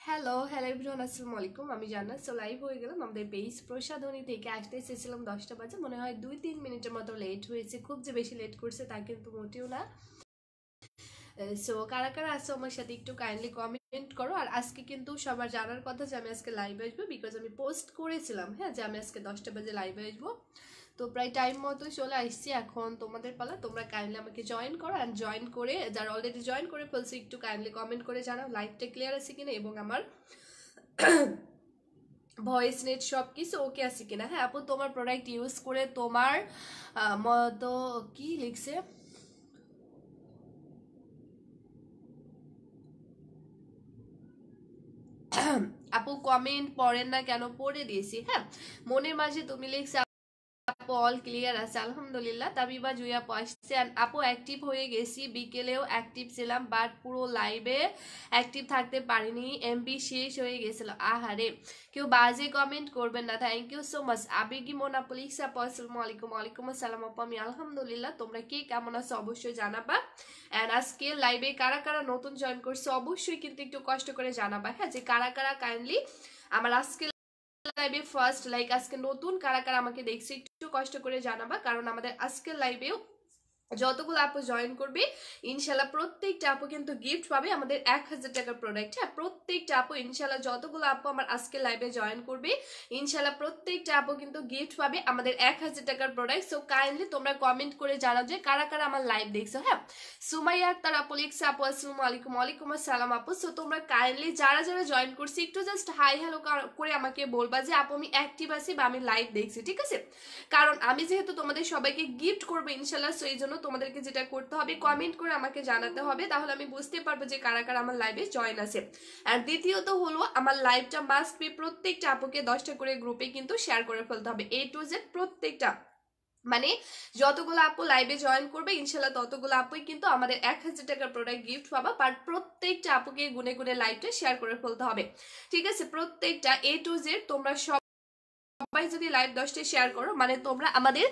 Hello hello everyone, আসসালামু আলাইকুম। আমি জান্নাত। সো লাইভ হয়ে গেলাম আমাদের পেজ প্রসাধনী থেকে। আসতে এসেছিলাম 10টা বাজে, মনে হয় 2-3 মিনিটের মতো লেট হয়েছে। খুব যে বেশি লেট করছে তা কিন্তু মোটেও না। সো কারা কারা আসছো আমার সাথে একটু কাইন্ডলি কমেন্ট করো। আর আজকে কিন্তু সবার জানার কথা যে আমি আজকে লাইভে আসবো, বিকজ আমি পোস্ট করেছিলাম হ্যাঁ যে আমি আজকে 10টা বাজে লাইভে আসবো। তো প্রায় টাইম মতো চলে আসছি, এখন তোমাদের পালা। তোমরা কাইন্ডলি আমাকে জয়েন করো, অ্যান্ড জয়েন করে যারা অলরেডি জয়েন করে ফেলছে একটু কাইন্ডলি কমেন্ট করে জানাও লাইভটা ক্লিয়ার আছে কিনা এবং আমার ভয়েস নেট সব কিছু ওকে আছে কিনা। হ্যাঁ আপু, তোমার প্রোডাক্ট ইউজ করে তোমার মতো কি লিখছে আপু, কমেন্ট পড়েন না কেন? পড়ে দিয়েছি। হ্যাঁ, মনের মাঝে তুমি লিখছে আপু অল ক্লিয়ার আছে আলহামদুলিল্লাহ। তাবিবা জুই আপু আসছে। And আপু অ্যাক্টিভ হয়ে গেছি, বিকেলেও অ্যাক্টিভ ছিলাম, বাট পুরো লাইভে অ্যাক্টিভ থাকতে পারিনি, এমবি শেষ হয়ে গেছিল। আহারে, কেউ বাজে কমেন্ট করবেন না। Thank you so much. আবেগি মোনা পুলিশ আপু আসসালামু আলাইকুম। ওয়ালাইকুম আসসালাম আপু, আমি আলহামদুলিল্লাহ। তোমরা কে কেমন আছো অবশ্যই জানাবা। অ্যান্ড আজকে লাইভে কারা কারা নতুন জয়েন করছে অবশ্যই কিন্তু একটু কষ্ট করে জানাবা। হ্যাঁ, যে কারা কারা কাইন্ডলি আমার আজকে লাইভে ফার্স্ট লাইক আজকে নতুন কারা কারা আমাকে দেখছে একটু কষ্ট করে জানাবা, কারণ আমাদের আজকের লাইভেও যতগুলো আপু জয়েন করবে ইনশাল্লাহ প্রত্যেকটা আপু কিন্তু গিফট পাবে আমাদের 1000 টাকার প্রোডাক্ট। হ্যাঁ, প্রত্যেকটা আপু ইনশাল্লাহ যতগুলো আপু আমার আজকে লাইভে জয়েন করবে ইনশাল্লাহ প্রত্যেকটা আপু কিন্তু গিফট পাবে আমাদের 1000 টাকার প্রোডাক্ট। সো কাইন্ডলি তোমরা কমেন্ট করে জানাও যে কারা কারা আমার লাইভ দেখছো। হ্যাঁ, সুমাইয়া আক্তার আপু লিখছে আপু আসসালামু আলাইকুম। ওয়ালাইকুম আসসালাম আপু। সো তোমরা কাইন্ডলি যারা যারা জয়েন করছি একটু জাস্ট হাই হ্যালো করে আমাকে বলবা যে আপু আমি অ্যাক্টিভ আছি বা আমি লাইভ দেখছি, ঠিক আছে? কারণ আমি যেহেতু তোমাদের সবাইকে গিফট করবো ইনশাল্লাহ, সো এই জন্য তোমাদেরকে যেটা করতে হবে কমেন্ট করে আমাকে জানাতে হবে, তাহলে আমি বুঝতে পারবো যে কারা কারা আমার লাইভে জয়েন আছে। আর দ্বিতীয়ত হলো আমার লাইভটা মাস্ট বি প্রত্যেকটা আপুকে 10টা করে গ্রুপে কিন্তু শেয়ার করে ফেলতে হবে, A to Z প্রত্যেকটা। মানে যতগুলো আপু লাইভে জয়েন করবে ইনশাল্লাহ ততগুলো আপুই কিন্তু আমাদের 1000 টাকার প্রোডাক্ট গিফট পাবা। বাট প্রত্যেকটা আপুকে গুনে গুনে লাইভটা শেয়ার করে ফেলতে হবে, ঠিক আছে? প্রত্যেকটা A to Z তোমরা সবাই যদি লাইভ 10টা শেয়ার করো মানে তোমরা আমাদের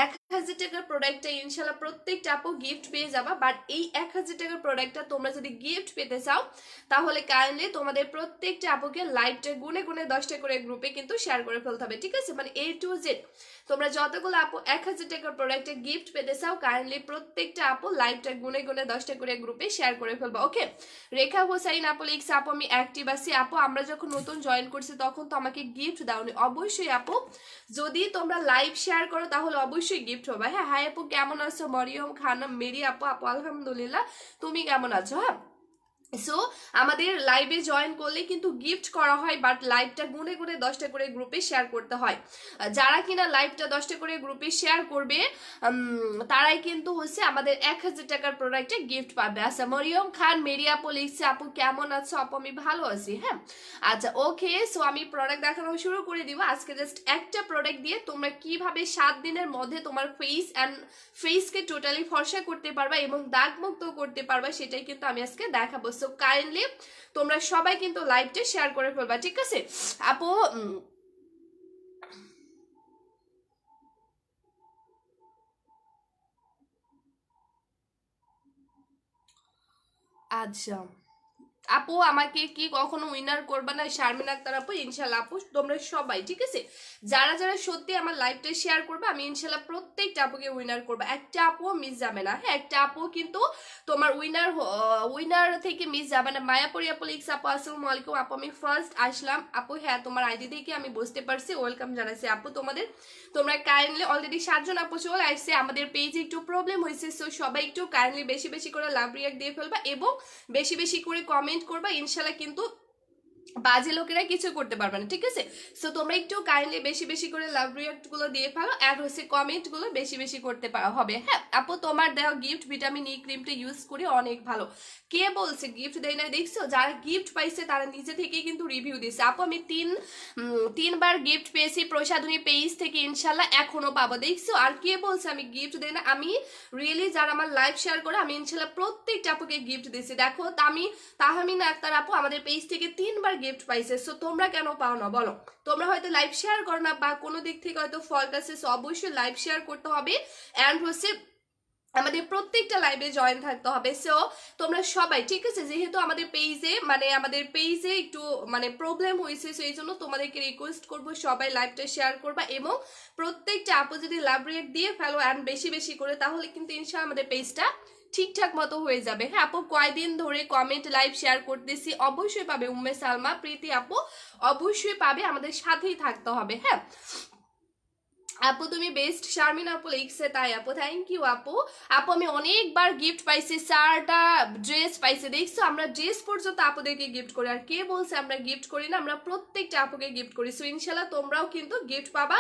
1000 টাকার প্রোডাক্টটা ইনশাল্লাহ প্রত্যেকটা আপু গিফট পেয়ে যাবা। বাট এই 1000 টাকার প্রোডাক্টটা তোমরা যদি গিফট পেতে চাও তাহলে কাইন্ডলি তোমাদের প্রত্যেকটা আপুকে লাইভটা গুনে গুনে 10টা করে গ্রুপে কিন্তু শেয়ার করে ফেলতে হবে, ঠিক আছে? মানে A to Z তোমরা যতগুলো আপু 1000 টাকার প্রোডাক্টে গিফট পেতে চাও কাইন্ডলি প্রত্যেকটা আপু লাইভটা গুনে গুনে 10টা করে গ্রুপে শেয়ার করে ফেলবো। ওকে, রেখা হোসাইন আপু লিখছে আপু আমি অ্যাক্টিভ আছি। আপু আমরা যখন নতুন জয়েন করছি তখন তো আমাকে গিফট দাওনি। অবশ্যই আপু, যদি তোমরা লাইভ শেয়ার করো তাহলে অবশ্যই গিফট হবে। হ্যাঁ, হাই আপু কেমন আছো? মরিয়ম খানম মেরি আপু, আপু আলহামদুলিল্লাহ। তুমি কেমন আছো? হ্যাঁ, সো আমাদের লাইভে জয়েন করলে কিন্তু গিফট করা হয়, বাট লাইভটা গুনে গুনে 10টা করে গ্রুপে শেয়ার করতে হয়। যারা কিনা লাইভটা 10টা করে গ্রুপে শেয়ার করবে তারাই কিন্তু হচ্ছে আমাদের 1000 টাকার প্রোডাক্টে গিফট পাবে। আচ্ছা, মরিয়ম খান মেরি আপু লিখছে আপু কেমন আছো? আপু আমি ভালো আছি। হ্যাঁ, আচ্ছা ওকে। সো আমি প্রোডাক্ট দেখানো শুরু করে দিব। আজকে জাস্ট একটা প্রোডাক্ট দিয়ে তোমরা কিভাবে 7 দিনের মধ্যে তোমার ফেসকে টোটালি ফর্সা করতে পারবা এবং দাগ মুক্ত করতে পারবা সেটাই কিন্তু আমি আজকে দেখাবো। সো কাইন্ডলি তোমরা সবাই কিন্তু লাইভটা শেয়ার করে ফেলবা, ঠিক আছে? আপু আচ্ছা আপু, আমাকে কি কখনো উইনার করবা না? শারমিন আক্তার আপু ইনশাল্লাহ। আপু তোমরা সবাই, ঠিক আছে, যারা যারা সত্যি আমার লাইভটা শেয়ার করবে আমি ইনশাল্লাহ প্রত্যেকটা আপুকে উইনার করবো, একটা আপুও মিস যাবে না। হ্যাঁ, একটা আপু কিন্তু তোমার উইনার থেকে মিস যাবে না। মায়াপুরি আপু লিখছে আপু আসসালামু আলাইকুম। আপু আমি ফার্স্ট আসলাম আপু। হ্যাঁ, তোমার আইডি থেকে আমি বুঝতে পারছি, ওয়েলকাম জানাইছি আপু তোমাদের। তোমরা কাইন্ডলি অলরেডি 7 জন আপু চলে আসছে। আমাদের পেজে একটু প্রবলেম হয়েছে, সো সবাই একটু কাইন্ডলি বেশি বেশি করে লাভ রিয়াক্ট দিয়ে ফেলবা এবং বেশি বেশি করে কমেন্ট করবা। ইনশাল্লাহ কিন্তু বাজে লোকেরা কিছু করতে পারবে না, ঠিক আছে? সো তোমরা একটু কাইন্ডলি বেশি বেশি করে লাভ রিয়াক্ট গুলো দিয়ে ফেলো, আর হচ্ছে কমেন্ট গুলো বেশি বেশি করতে হবে। হ্যাঁ আপু, তোমার দেওয়া গিফট ভিটামিন ই ক্রিমটা ইউজ করি অনেক ভালো। কে বলছে গিফট দেয় না? দেখছো, যারা গিফট পাইছে তারা নিজে থেকেই কিন্তু রিভিউ দিচ্ছে। আপু আমি তিনবার গিফট পেয়েছি প্রসাধনী পেজ থেকে, ইনশাল্লাহ এখনো পাবো। দেখছো, আর কে বলছে আমি গিফট দেই না? আমি রিয়েলি যারা আমার লাইভ শেয়ার করে আমি ইনশাল্লাহ প্রত্যেকটা আপুকে গিফট দিচ্ছি। দেখো, আমি তাহমিনা আক্তার আপু আমাদের পেজ থেকে 3বার গিফট পাইছে। সো তোমরা কেন পাও না বলো? তোমরা হয়তো লাইভ শেয়ার করো না বা কোনো দিক থেকে হয়তো ফল্ট আছে। সো অবশ্যই লাইভ শেয়ার করতে হবে। অ্যান্ড হচ্ছে আমাদের প্রত্যেকটা লাইভে জয়েন থাকতে হবে। সো তোমরা সবাই, ঠিক আছে, যেহেতু আমাদের পেজে একটু প্রবলেম হয়েছে, সো এই জন্য তোমাদেরকে রিকোয়েস্ট করবো সবাই লাইভটা শেয়ার করবা এবং প্রত্যেকটা আপু যদি লাভ রিয়েক্ট দিয়ে ফেলো অ্যান্ড বেশি বেশি করে, তাহলে কিন্তু ইনশাআল্লাহ আমাদের পেজটা ঠিকঠাক মতো হয়ে যাবে। হ্যাঁ আপু, কয়দিন ধরে কমেন্ট লাইভ শেয়ার করতেছি, অবশ্যই পাবে। উম্মে সালমা, প্রীতি আপু অবশ্যই পাবে, আমাদের সাথেই থাকতে হবে। হ্যাঁ আপু তুমি বেস্ট, শারমিন আপু লিখছে তাই আপু, থ্যাংক ইউ আপু। আপু আমি অনেকবার গিফট পাইছি, 4টা ড্রেস পাইছি, দেখছো আমরা ড্রেস পর্যন্ত আপুদেরকে গিফট করি। আর কে বলছে আমরা গিফট করি না? আমরা প্রত্যেকটা আপুকে গিফট করি। সো ইনশাল্লাহ তোমরাও কিন্তু গিফট পাবা।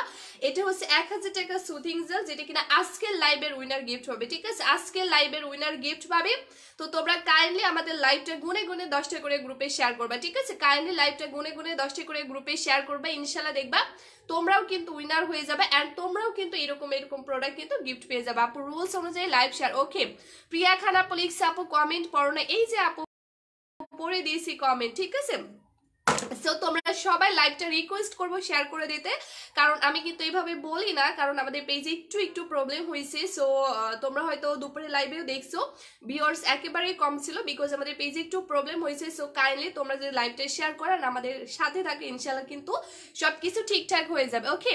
এটা হচ্ছে 1000 টাকা সুথিং জেল, যেটা কিনা আজকের লাইভের উইনার গিফট হবে। ঠিক আছে, আজকের লাইভের উইনার গিফট পাবে। তো তোমরা কাইন্ডলি আমাদের লাইভটা গুনে গুনে 10টা করে গ্রুপে শেয়ার করবা। ঠিক আছে, কাইন্ডলি লাইভটা গুনে গুনে 10টা করে গ্রুপে শেয়ার করবা, ইনশাল্লাহ দেখবা তোমরাও কিন্তু উইনার হয়ে যাবে এন্ড তোমরাও কিন্তু এরকম প্রোডাক্ট কিন্তু গিফট পেয়ে যাবে। আপু রুলস অনুযায়ী লাইভ শেয়ার। ওকে, প্রিয়া খান আপু লিখছে আপু কমেন্ট পড়ো না, এই যে আপু পড়ে দিয়েছি কমেন্ট। ঠিক আছে, সো তোমরা সবাই লাইভটা রিকোয়েস্ট করবো শেয়ার করে দিতে, কারণ আমি কিন্তু এইভাবে বলি না, কারণ আমাদের পেজে একটু প্রবলেম হয়েছে। সো তোমরা হয়তো দুপুরে লাইভেও দেখছো ভিউয়ার্স একেবারেই কম ছিল, বিকজ আমাদের পেজে একটু প্রবলেম হয়েছে। সো কাইন্ডলি তোমরা যদি লাইভটা শেয়ার করেন আমাদের সাথে থাকে, ইনশাল্লাহ কিন্তু সবকিছু ঠিকঠাক হয়ে যাবে। ওকে,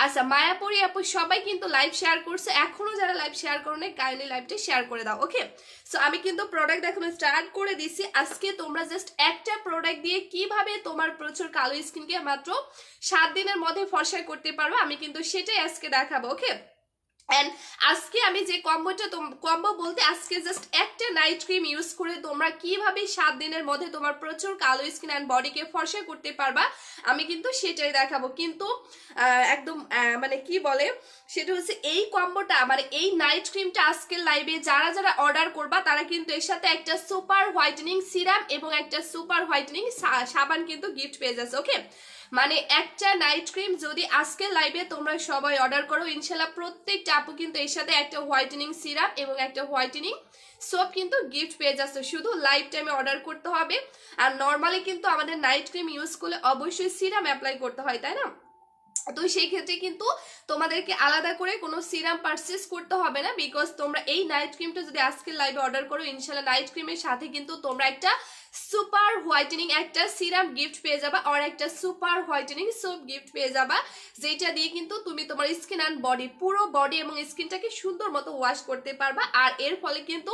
আচ্ছা মায়াপুরি আপু সবাই কিন্তু লাইভ শেয়ার করছে, এখনো যারা লাইভ শেয়ার করো নাই কাইন্ডলি লাইভটা শেয়ার করে দাও। ওকে, সো আমি কিন্তু প্রোডাক্ট এখন স্টার্ট করে দিছি। আজকে তোমরা জাস্ট একটা প্রোডাক্ট দিয়ে কিভাবে তোমার প্রচুর কালো স্কিনকে মাত্র 7 দিনের মধ্যে ফর্সা করতে পারো, আমি কিন্তু সেটাই আজকে দেখাবো। ওকে, এন্ড আজকে আমি যে কম্বো বলতে আজকে জাস্ট একটা নাইট ক্রিম ইউজ করে তোমরা কিভাবে 7 দিনের মধ্যে তোমার প্রচুর কালো স্কিন এন্ড বডিকে ফর্সা করতে পারবা, আমি কিন্তু সেটাই দেখাবো। কিন্তু একদম কি বলে, সেটা হচ্ছে এই কম্বোটা এই নাইট ক্রিমটা আজকের লাইভে যারা যারা অর্ডার করবা তারা কিন্তু এর সাথে একটা সুপার হোয়াইটেনিং সিরাম এবং একটা সুপার হোয়াইটেনিং সাবান কিন্তু গিফট পেয়ে যাচ্ছে। ওকে, একটা নাইট ক্রিম যদি আজকে লাইভে তোমরা সবাই অর্ডার করো, ইনশাল্লাহ প্রত্যেকটা আপু কিন্তু এর সাথে একটা হোয়াইটেনিং সিরাম এবং একটা হোয়াইটেনিং সোপ কিন্তু গিফট পেয়ে যাচ্ছে। শুধু লাইভ টাইমে অর্ডার করতে হবে। আর নর্মালি কিন্তু আমাদের নাইট ক্রিম ইউজ করলে অবশ্যই সিরাম অ্যাপ্লাই করতে হয়, তাই না? তো সেই ক্ষেত্রে কিন্তু তোমাদেরকে আলাদা করে কোনো সিরাম পারচেস করতে হবে না, বিকজ তোমরা এই নাইট ক্রিমটা যদি আজকের লাইভে অর্ডার করো, ইনশাল্লাহ নাইট ক্রিমের সাথে কিন্তু তোমরা একটা সুপার হোয়াইটেনিং একটা সিরাম গিফট পেয়ে যাবা আর একটা সুপার হোয়াইটেনিং সোপ গিফট পেয়ে যাবা, যেটা দিয়ে কিন্তু তুমি তোমার স্কিন অ্যান্ড বডি, পুরো বডি এবং স্কিনটাকে সুন্দর মতো ওয়াশ করতে পারবা। আর এর ফলে কিন্তু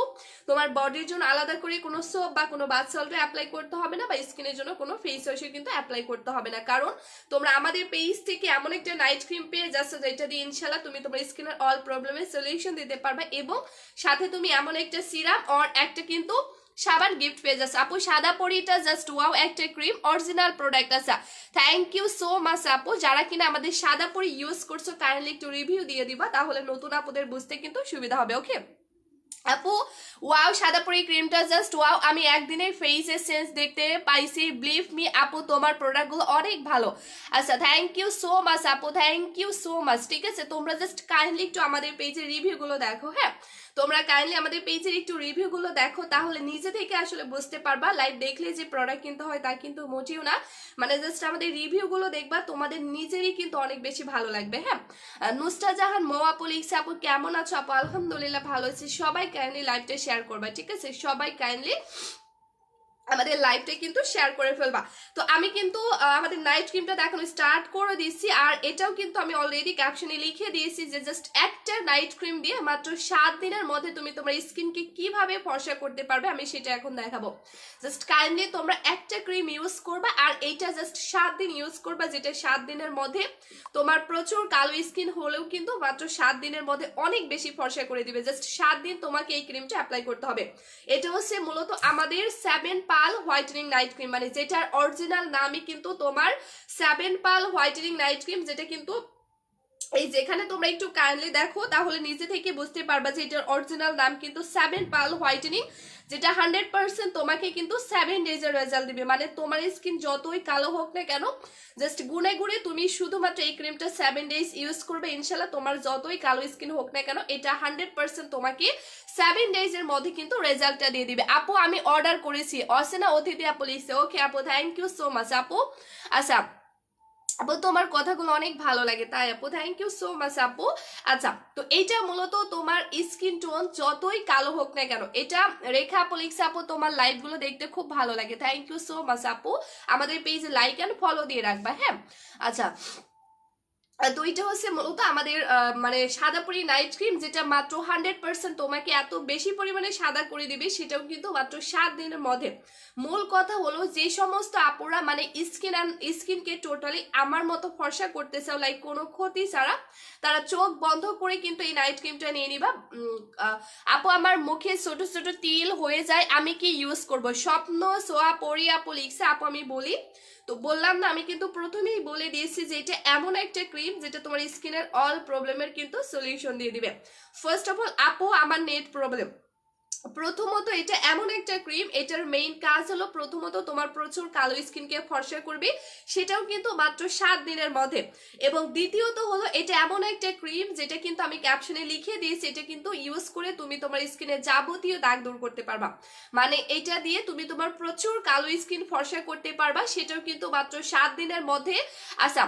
তোমার বডির জন্য আলাদা করে কোনো সোপ বা কোনো বাথ সল্ট অ্যাপ্লাই করতে হবে না, বা স্কিনের জন্য কোনো ফেস ওয়াশও কিন্তু অ্যাপ্লাই করতে হবে না, কারণ তোমরা আমাদের পেজ থেকে এমন একটা নাইট ক্রিম পেয়ে যাচ্ছ যেটা দিয়ে ইনশাল্লাহ তুমি তোমার স্কিনের অল প্রবলেমের সলিউশন দিতে পারবে এবং সাথে তুমি এমন একটা সিরাম আর একটা কিন্তু সাবান গিফট পেয়ে যাচ্ছে। আপু সাদা পরিটা জাস্ট ওয়াও একটা ক্রিম, অরিজিনাল প্রোডাক্ট আছে। থ্যাংক ইউ সো মাচ আপু, যারা কিনা আমাদের সাদা পরি ইউজ করছো কাইন্ডলি একটু রিভিউ দিয়ে দিবা, তাহলে নতুন আপুদের বুঝতে কিন্তু সুবিধা হবে। ওকে আপু ওয়াও সাদা পরি ক্রিমটা জাস্ট ওয়াও, আমি একদিনের ফেসে চেঞ্জ দেখতে পাইছি, বিলিভ মি আপু তোমার প্রোডাক্টগুলো অনেক ভালো। আচ্ছা থ্যাংক ইউ সো মাচ আপু, থ্যাংক ইউ সো মাচ। ঠিক আছে, তোমরা জাস্ট কাইন্ডলি একটু আমাদের পেজের রিভিউগুলো দেখো। হ্যাঁ তোমরা কাইন্ডলি আমাদের পেজের একটু রিভিউগুলো দেখো, তাহলে নিজে থেকে আসলে বুঝতে পারবা। লাইভ দেখলে যে প্রোডাক্ট কিনতে হয় তা কিন্তু মোটেও না, জাস্ট আমাদের রিভিউগুলো দেখবা, তোমাদের নিজেরই কিন্তু অনেক বেশি ভালো লাগবে। হ্যাঁ নুসরা জাহান মো আপু লিখছে আপু কেমন আছো? আপু আলহামদুলিল্লাহ ভালো আছি। সবাই কাইন্ডলি লাইভটা শেয়ার করবা। ঠিক আছে, সবাই কাইন্ডলি আমাদের লাইভটা কিন্তু শেয়ার করে ফেলবা। তো আমি কিন্তু আমাদের নাইট ক্রিমটা দেখানো স্টার্ট করে দিচ্ছি, আর এটাও কিন্তু আমি অলরেডি ক্যাপশনে লিখে দিয়েছি যে জাস্ট একটা নাইট ক্রিম দিয়ে মাত্র 7 দিনের মধ্যে তুমি তোমার স্কিনকে কিভাবে ফর্সা করতে পারবে, আমি সেটা এখন দেখাবো। জাস্ট কাইন্ডলি তোমরা একটা ক্রিম ইউজ করবা আর এইটা জাস্ট 7 দিন ইউজ করবা, যেটা 7 দিনের মধ্যে তোমার প্রচুর কালো স্কিন হলেও কিন্তু মাত্র 7 দিনের মধ্যে অনেক বেশি ফর্সা করে দিবে। জাস্ট 7 দিন তোমাকে এই ক্রিমটা অ্যাপ্লাই করতে হবে। এটা হচ্ছে মূলত আমাদের 7 পাল হোয়াইটেনিং নাইট ক্রিম, যেটার অরিজিনাল নামই কিন্তু তোমার 7 পাল হোয়াইটেনিং নাইট ক্রিম, যেটা কিন্তু এই যেখানে তোমরা একটু কাইন্ডলি দেখো তাহলে নিজে থেকে বুঝতে পারবা যে এটার অরিজিনাল নাম কিন্তু 7 পাল হোয়াইটেনিং, যেটা 100% তোমাকে কিন্তু 7 ডেজের রেজাল্ট দিবে। তোমার স্কিন যতই কালো হোক না কেন, জাস্ট গুনে গুনে তুমি শুধুমাত্র এই ক্রিমটা 7 ডেজ ইউজ করবে, ইনশাল্লাহ তোমার যতই কালো স্কিন হোক না কেন এটা 100% তোমাকে 7 ডেজের মধ্যে কিন্তু রেজাল্টটা দিয়ে দিবে। আপু আমি অর্ডার করেছি, অসেনা অতিথি আপু লিখছে। ওকে আপু থ্যাংক ইউ সো মাচ আপু। আচ্ছা আপু তোমার কথাগুলো অনেক ভালো লাগে, তাই আপু থ্যাংক ইউ সো মাচ আপু। আচ্ছা, তো এইটা মূলত তোমার স্কিন টোন যতই কালো হোক না কেন, এটা রেখা আপু লিখছে আপু তোমার লাইভ গুলো দেখতে খুব ভালো লাগে, থ্যাংক ইউ সো মাচ আপু। আমাদের পেজে লাইক এন্ড ফলো দিয়ে রাখবা, হ্যাঁ। আচ্ছা, তো এটা হচ্ছে মূলত আমাদের মানে সাদাপুরি নাইট ক্রিম, যেটা মাত্র 100% তোমাকে এত বেশি পরিমাণে সাদা করে দিবে, সেটাও কিন্তু মাত্র 7 দিনের মধ্যে। মূল কথা হলো যে সমস্ত আপুরা মানে স্কিনকে টোটালি আমার মতো ফর্সা করতে চাও, লাইক কোনো ক্ষতি ছাড়া, তারা চোখ বন্ধ করে কিন্তু এই নাইট ক্রিমটা নিয়ে নিবা। আপু আমার মুখে ছোট ছোট তিল হয়ে যায়, আমি কি ইউজ করব? স্বপ্ন সোয়া পরি আপু লিখছে, আপু আমি বলি, তো বললাম না, আমি কিন্তু প্রথমেই বলে দিয়েছি যে এটা এমন একটা ক্রিম যেটা তোমার স্কিনের অল প্রবলেমের কিন্তু সলিউশন দিয়ে দিবে। ফার্স্ট অফ অল আপু আমার নেট প্রবলেম, প্রথমত এটা এমন একটা ক্রিম, এটার মেইন কাজ হলো প্রথমত তোমার প্রচুর কালো স্কিনকে ফর্সা করবে, সেটাও কিন্তু মাত্র 7 দিনের মধ্যে। এবং দ্বিতীয়ত হলো এটা এমন একটা ক্রিম যেটা কিন্তু আমি ক্যাপশনে লিখে দিয়েছি, এটা কিন্তু ইউজ করে তুমি তোমার স্কিনে যাবতীয় দাগ দূর করতে পারবা, মানে এটা দিয়ে তুমি তোমার প্রচুর কালো স্কিন ফর্সা করতে পারবা, সেটাও কিন্তু মাত্র 7 দিনের মধ্যে। আচ্ছা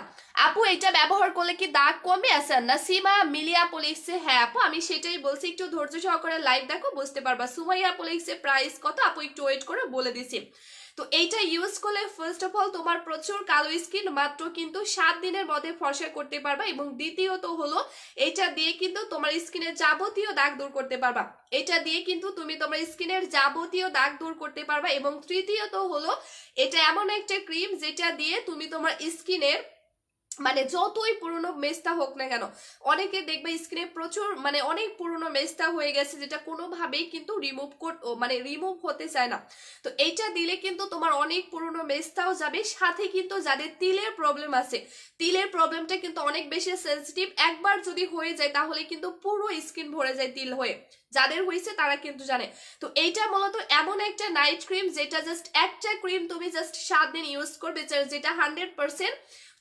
আপু এটা ব্যবহার করলে কি দাগ কমে? আসা না সীমা মিলিয়া আপু লিখছে, হ্যাঁ আপু আমি সেটাই বলছি, একটু ধৈর্য সহকারে লাইভ দেখো বুঝতে পারবা। সুমাইয়া আপু লিখছে প্রাইস কত? আপু একটু ওয়েট করে বলে দিছি। তো এইটা ইউজ করলে ফার্স্ট অফ অল তোমার প্রচুর কালো স্কিন মাত্র কিন্তু 7 দিনের মধ্যে ফর্সা করতে পারবা, এবং দ্বিতীয়ত হলো এটা দিয়ে কিন্তু তোমার স্কিনের যাবতীয় দাগ দূর করতে পারবা, এটা দিয়ে কিন্তু তুমি তোমার স্কিনের যাবতীয় দাগ দূর করতে পারবা। এবং তৃতীয়ত হলো এটা এমন একটা ক্রিম যেটা দিয়ে তুমি তোমার স্কিনের মানে যতই পুরনো মেস্তা হোক না কেন, অনেকে দেখবে স্কিনে প্রচুর মানে অনেক পুরনো মেস্তা হয়ে গেছে, যেটা কোনোভাবেই কিন্তু রিমুভ হতে চায় না, তো এইটা দিলে কিন্তু তোমার অনেক পুরনো মেস্তাও যাবে। সাথে কিন্তু যাদের তিলের প্রবলেম আছে, তিলের প্রবলেমটা কিন্তু অনেক বেশি সেন্সিটিভ, একবার যদি হয়ে যায় তাহলে কিন্তু পুরো স্কিন ভরে যায় তিল হয়ে, যাদের হয়েছে তারা কিন্তু জানে। তো এইটা মূলত এমন একটা নাইট ক্রিম যেটা জাস্ট একটা ক্রিম তুমি জাস্ট 7 দিন ইউজ করবে, যেটা 100%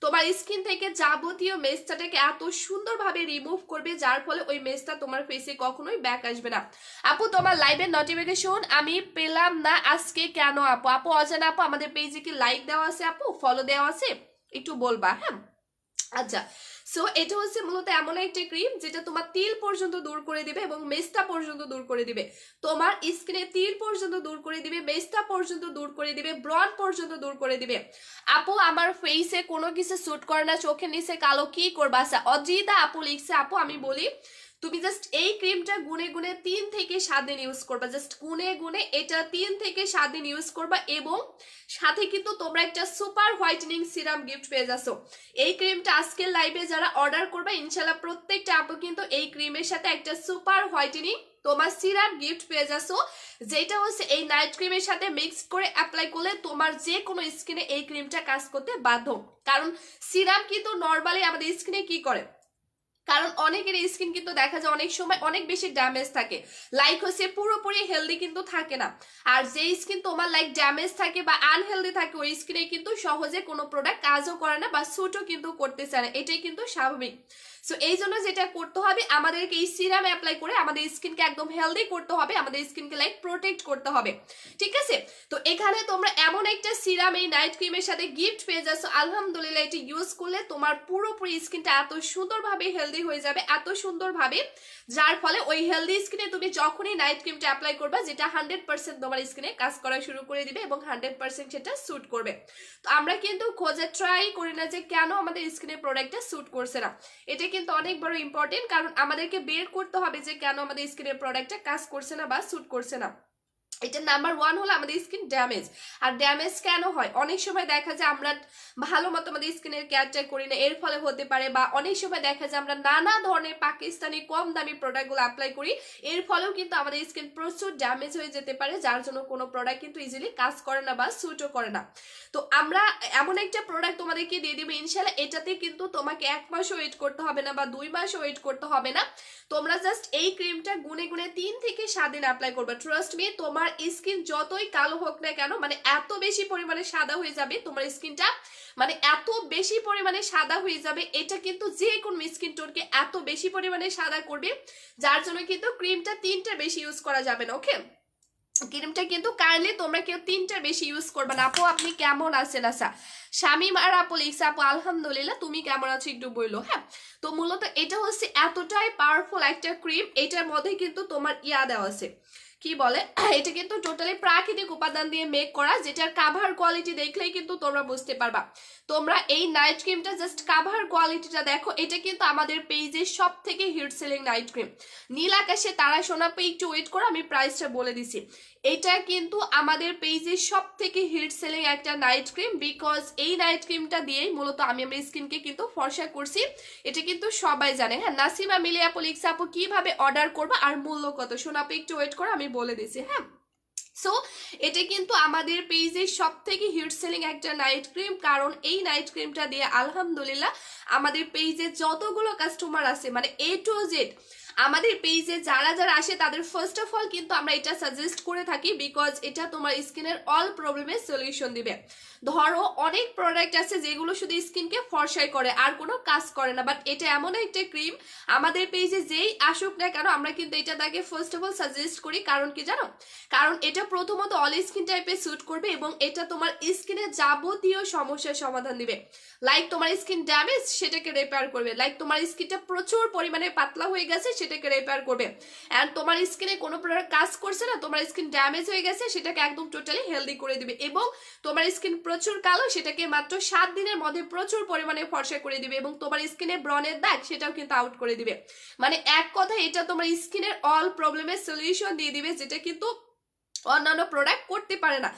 তোমার স্কিন থেকে যাবতীয় মেস্তাটাকে এত সুন্দরভাবে রিমুভ করবে, যার ফলে ওই মেস্তা তোমার ফেসে কখনোই ব্যাক আসবে না। আপু তোমার লাইভের নোটিফিকেশন আমি পেলাম না আজকে কেন? আপু আপু অজানা আপু আমাদের পেজে কি লাইক দেওয়া আছে, আপু ফলো দেওয়া আছে, একটু বলবা, হ্যাঁ। আচ্ছা, সো এটা হচ্ছে মূলত এমন একটা ক্রিম যেটা তোমার তিল পর্যন্ত দূর করে দিবে এবং মেস্তা পর্যন্ত দূর করে দিবে, তোমার স্কিনে তিল পর্যন্ত দূর করে দিবে, মেস্তা পর্যন্ত দূর করে দিবে, ব্রণ পর্যন্ত দূর করে দিবে। আপু আমার ফেসে কোনো কিছু স্যুট করে না, চোখের নিচে কালো, কি করবা? আচ্ছা অজিতা আপু লিখছে, আপু আমি বলি, তুমি জাস্ট এই ক্রিমটা গুনে গুনে 3 থেকে 7 দিন ইউজ করবা, জাস্ট গুনে গুনে এটা 3 থেকে 7 দিন ইউজ করবা, এবং সাথে কিন্তু তোমরা একটা সুপার হোয়াইটেনিং সিরাম গিফট পেয়ে যাচ্ছ। এই ক্রিমটা আজকের লাইভে যারা অর্ডার করবে ইনশাল্লাহ প্রত্যেকটা আপু কিন্তু এই ক্রিমের সাথে একটা সুপার হোয়াইটেনিং তোমার সিরাম গিফট পেয়ে যাচ্ছ, যেটা হচ্ছে এই নাইট ক্রিমের সাথে মিক্স করে অ্যাপ্লাই করলে তোমার যে কোনো স্কিনে এই ক্রিমটা কাজ করতে বাধ্য। কারণ সিরাম কিন্তু নর্মালি আমাদের স্কিনে কি করে, কারণ অনেকের স্কিন কিন্তু দেখা যায় অনেক সময় অনেক বেশি ড্যামেজ থাকে, লাইক হচ্ছে পুরোপুরি হেলদি কিন্তু থাকে না, আর যে স্কিন তোমার লাইক ড্যামেজ থাকে বা আনহেলদি থাকে ওই স্কিনে কিন্তু সহজে কোনো প্রোডাক্ট কাজও করে না বা স্যুটও কিন্তু করতে চায় না, এটাই কিন্তু স্বাভাবিক। সো এই জন্য যেটা করতে হবে আমাদেরকে এই সিরাম অ্যাপ্লাই করে আমাদের স্কিনকে একদম হেলদি করতে হবে, আমাদের স্কিনকে লাইক প্রোটেক্ট করতে হবে, ঠিক আছে? তো এখানে তোমরা এমন একটা সিরাম এই নাইট ক্রিমের সাথে গিফট পেয়ে যাচ্ছ, আলহামদুলিল্লাহ এটা ইউজ করলে তোমার পুরোপুরি স্কিনটা এত সুন্দরভাবে হেলদি হয়ে যাবে, এত সুন্দরভাবে, যার ফলে ওই হেলদি স্কিনে তুমি যখনই নাইট ক্রিমটা অ্যাপ্লাই করবে যেটা 100% তোমার স্কিনে কাজ করা শুরু করে দিবে এবং 100% সেটা স্যুট করবে। তো আমরা কিন্তু খোঁজে ট্রাই করি না যে কেন আমাদের স্কিনে প্রোডাক্টটা স্যুট করছে না, এটা কিন্তু অনেক বড় ইম্পর্টেন্ট, কারণ আমাদেরকে বের করতে হবে যে কেন আমাদের স্কিনের প্রোডাক্টটা কাজ করছে না বা স্যুট করছে না। এটা নাম্বার 1 হলো আমাদের স্কিন ড্যামেজ। আর ড্যামেজ কেন হয়? অনেক সময় দেখা যায় আমরা ভালো মতো আমাদের স্কিনের কেয়ারটা করি না, এর ফলে হতে পারে, বা অনেক সময় দেখা যায় আমরা নানা ধরনের পাকিস্তানি কম দামি প্রোডাক্টগুলো অ্যাপ্লাই করি, এর ফলেও কিন্তু আমাদের স্কিন প্রচুর ড্যামেজ হয়ে যেতে পারে, যার জন্য কোনো প্রোডাক্ট কিন্তু ইজিলি কাজ করে না বা স্যুটও করে না। তো আমরা এমন একটা প্রোডাক্ট তোমাদেরকে দিয়ে দিবো ইনশাল্লাহ, এটাতে কিন্তু তোমাকে 1 মাসও ওয়েট করতে হবে না বা 2 মাসও ওয়েট করতে হবে না, তোমরা জাস্ট এই ক্রিমটা গুনে গুনে 3 থেকে 7 দিন অ্যাপ্লাই করবে। ট্রাস্ট মি তোমার স্কিন যতই কালো হোক না কেন, মানে এত বেশি পরিমাণে সাদা হয়ে যাবে তোমার স্কিনটা, মানে এত বেশি পরিমাণে সাদা হয়ে যাবে, এটা কিন্তু যে কোনো স্কিন টোনকে এত বেশি পরিমাণে সাদা করবে, যার জন্য কিন্তু ক্রিমটা 3টা বেশি ইউজ করা যাবে না, ওকে? ক্রিমটা কিন্তু কাইন্ডলি তোমরা কেউ 3টার বেশি ইউজ করবে না। আপু আপনি কেমন আছেন? আচ্ছা শামিম আর আপু লিখছে আপু আলহামদুলিল্লাহ, তুমি কেমন আছো একটু বললো। হ্যাঁ, তো মূলত এটা হচ্ছে এতটাই পাওয়ারফুল একটা ক্রিম, এটার মধ্যে কিন্তু তোমার ইয়া দেওয়া আছে, কি বলে, এটা কিন্তু টোটালি প্রাকৃতিক উপাদান দিয়ে মেক করা, যেটার কাভার কোয়ালিটি দেখলেই কিন্তু তোমরা বুঝতে পারবা। তোমরা এই নাইট ক্রিমটা জাস্ট কাভার কোয়ালিটিটা দেখো, এটা কিন্তু আমাদের পেজের সব থেকে হিট সেলিং নাইট ক্রিম। নীল আকাশে তারা সোনা পে, একটু ওয়েট করো আমি প্রাইসটা বলে দিছি। এটা কিন্তু আমাদের পেজের সব থেকে হিট সেলিং একটা নাইট ক্রিম, বিকজ এই নাইট ক্রিমটা দিয়েই মূলত আমি আমার স্কিনকে কিন্তু ফর্সা করছি, এটা কিন্তু সবাই জানে। হ্যাঁ, নাসিমা মিলে আপু লিখছে আপু কিভাবে অর্ডার করবো আর মূল্য কত, সোনা পে একটু ওয়েট করো আমি বলে দিছি। হ্যাঁ, সো এটা কিন্তু আমাদের পেজের সব থেকে হিট সেলিং একটা নাইট ক্রিম, কারণ এই নাইট ক্রিমটা দিয়ে আলহামদুলিল্লাহ আমাদের পেজে যতগুলো কাস্টমার আছে, মানে A to Z আমাদের পেজে যারা যারা আসে তাদের ফার্স্ট অফ অল কিন্তু আমরা এটা সাজেস্ট করে থাকি, বিকজ এটা তোমার স্কিনের অল প্রবলেমের সলিউশন দিবে। ধরো অনেক প্রোডাক্ট আছে যেগুলো শুধু স্কিনকে ফর্সাই করে আর কোনো কাজ করে না, বাট এটা এমন একটা ক্রিম আমাদের পেজে যেই আসুক না কেন আমরা কিন্তু এটা তাকে ফার্স্ট অফ অল সাজেস্ট করি। কারণ কি জানো, কারণ এটা প্রথমত অল স্কিন টাইপে স্যুট করবে এবং এটা তোমার স্কিনের যাবতীয় সমস্যার সমাধান দিবে। লাইক তোমার স্কিন ড্যামেজ সেটাকে রিপেয়ার করবে, লাইক তোমার স্কিনটা প্রচুর পরিমাণে পাতলা হয়ে গেছে সেটাকে রিপেয়ার করবে, এন্ড তোমার স্কিনে কোনো প্রকার কাজ করছে না, তোমার স্কিন ড্যামেজ হয়ে গেছে সেটাকে একদম টোটালি হেলদি করে দিবে, এবং তোমার স্কিন প্রচুর কালো সেটাকে মাত্র 7 দিনের মধ্যে প্রচুর পরিমাণে ফর্সা করে দিবে, এবং তোমার স্কিনে ব্রনের দাগ সেটাও কিন্তু আউট করে দিবে। মানে এক কথা এটা তোমার স্কিনের অল প্রবলেমের সলিউশন দিয়ে দিবে, যেটা কিন্তু অন্যান্য প্রোডাক্ট করতে পারে না।